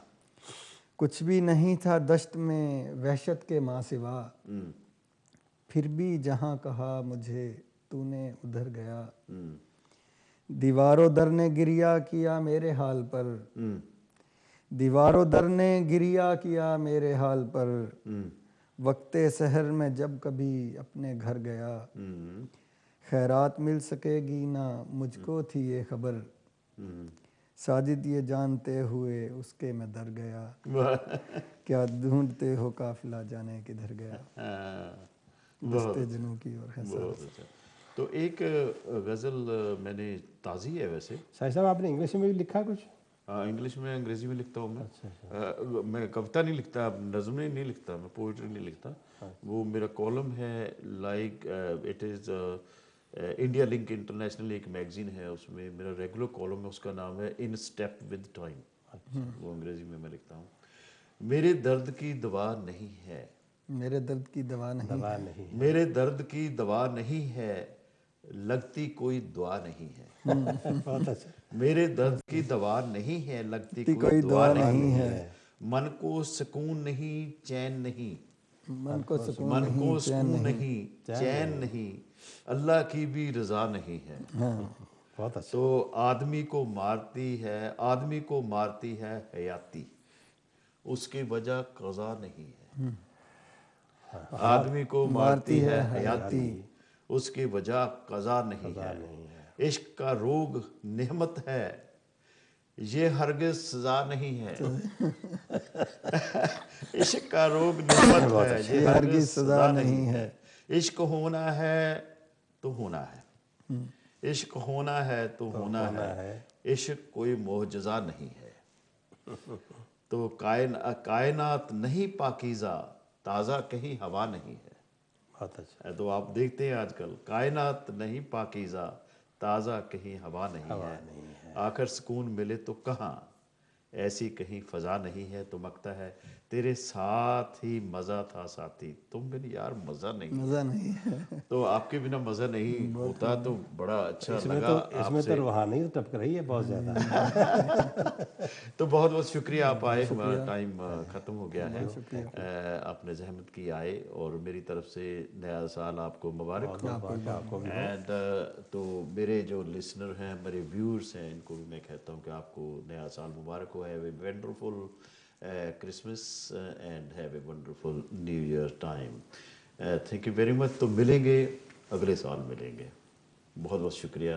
कुछ भी नहीं था दश्त में वहशत के माँ सिवा, फिर भी जहाँ कहा मुझे तूने उधर गया, दीवारों दर ने गिरिया किया मेरे हाल पर, दीवारों दर ने गिरिया किया मेरे हाल पर, वक्ते सहर में जब कभी अपने घर गया, खैरात मिल सकेगी ना मुझको थी ये खबर, साजिद ये जानते हुए उसके मैं दर गया, क्या ढूंढते हो काफिला जाने किधर गया, दस्ते जनू की ओर है बहुत अच्छा। तो एक गज़ल मैंने ताज़ी है वैसे। शाहिद साहब आपने इंग्लिश में भी लिखा कुछ? हाँ, इंग्लिश में, अंग्रेजी में लिखता हूँ मैं। मैं कविता नहीं लिखता, नज़में नहीं लिखता, मैं पोइट्री नहीं लिखता। वो मेरा कॉलम है, like it is India link international एक मैगजीन है, उसमें मेरा रेगुलर कॉलम है, उसका नाम है इन स्टेप विद टाइम। वो अंग्रेजी में मैं लिखता हूँ। मेरे दर्द की दवा नहीं है, मेरे दर्द की दवा नहीं, मेरे दर्द की दवा नहीं है, लगती कोई दुआ नहीं है। बहुत अच्छा। मेरे दर्द की दवा नहीं है, लगती कोई दुआ नहीं है, मन को सुकून नहीं, चैन नहीं, मन को सुकून मन नहीं, को चैन सुकून नहीं, नहीं, चैन नहीं, अल्लाह की भी रजा नहीं है। बहुत अच्छा। तो आदमी को मारती है, आदमी को मारती है हयाती, उसकी वजह कज़ा नहीं है। आदमी को मारती है हयाती, उसकी वजह कज़ा नहीं है। इश्क का रोग नेमत है, ये हरगिज़ सजा नहीं है। इश्क का रोग नेमत है, ये हरगिज़ सजा नहीं है। इश्क होना है तो होना है, इश्क होना है तो होना है, इश्क कोई मोहजज़ा नहीं है। तो कायनात नहीं पाकीज़ा, ताज़ा कहीं हवा नहीं है। बहुत अच्छा। तो आप देखते हैं आजकल, कायनात नहीं पाकीज़ा, ताज़ा कहीं हवा नहीं है। आखिर सुकून मिले तो कहाँ, ऐसी कहीं फ़ज़ा नहीं है। तो मकता है तेरे साथ ही मज़ा था साथी, तुम बिन यार मज़ा नहीं, मजा नहीं है। तो आपके बिना मज़ा नहीं होता। तो बड़ा अच्छा इसमें लगा तो इसमें आपसे। तो रूहानी टपक रही है बहुत ज़्यादा। तो बहुत बहुत शुक्रिया, आप आए, हमारा टाइम ख़त्म हो गया है। आपने जहमत की आए, और मेरी तरफ से नया साल आपको मुबारक हो। एंड तो मेरे जो लिसनर हैं, मेरे व्यूअर्स हैं, इनको भी मैं कहता हूँ कि आपको नया साल मुबारक हो। Have a wonderful Christmas and have a wonderful new year time. Thank you very much. तो मिलेंगे, अगले साल मिलेंगे। बहुत बहुत शुक्रिया।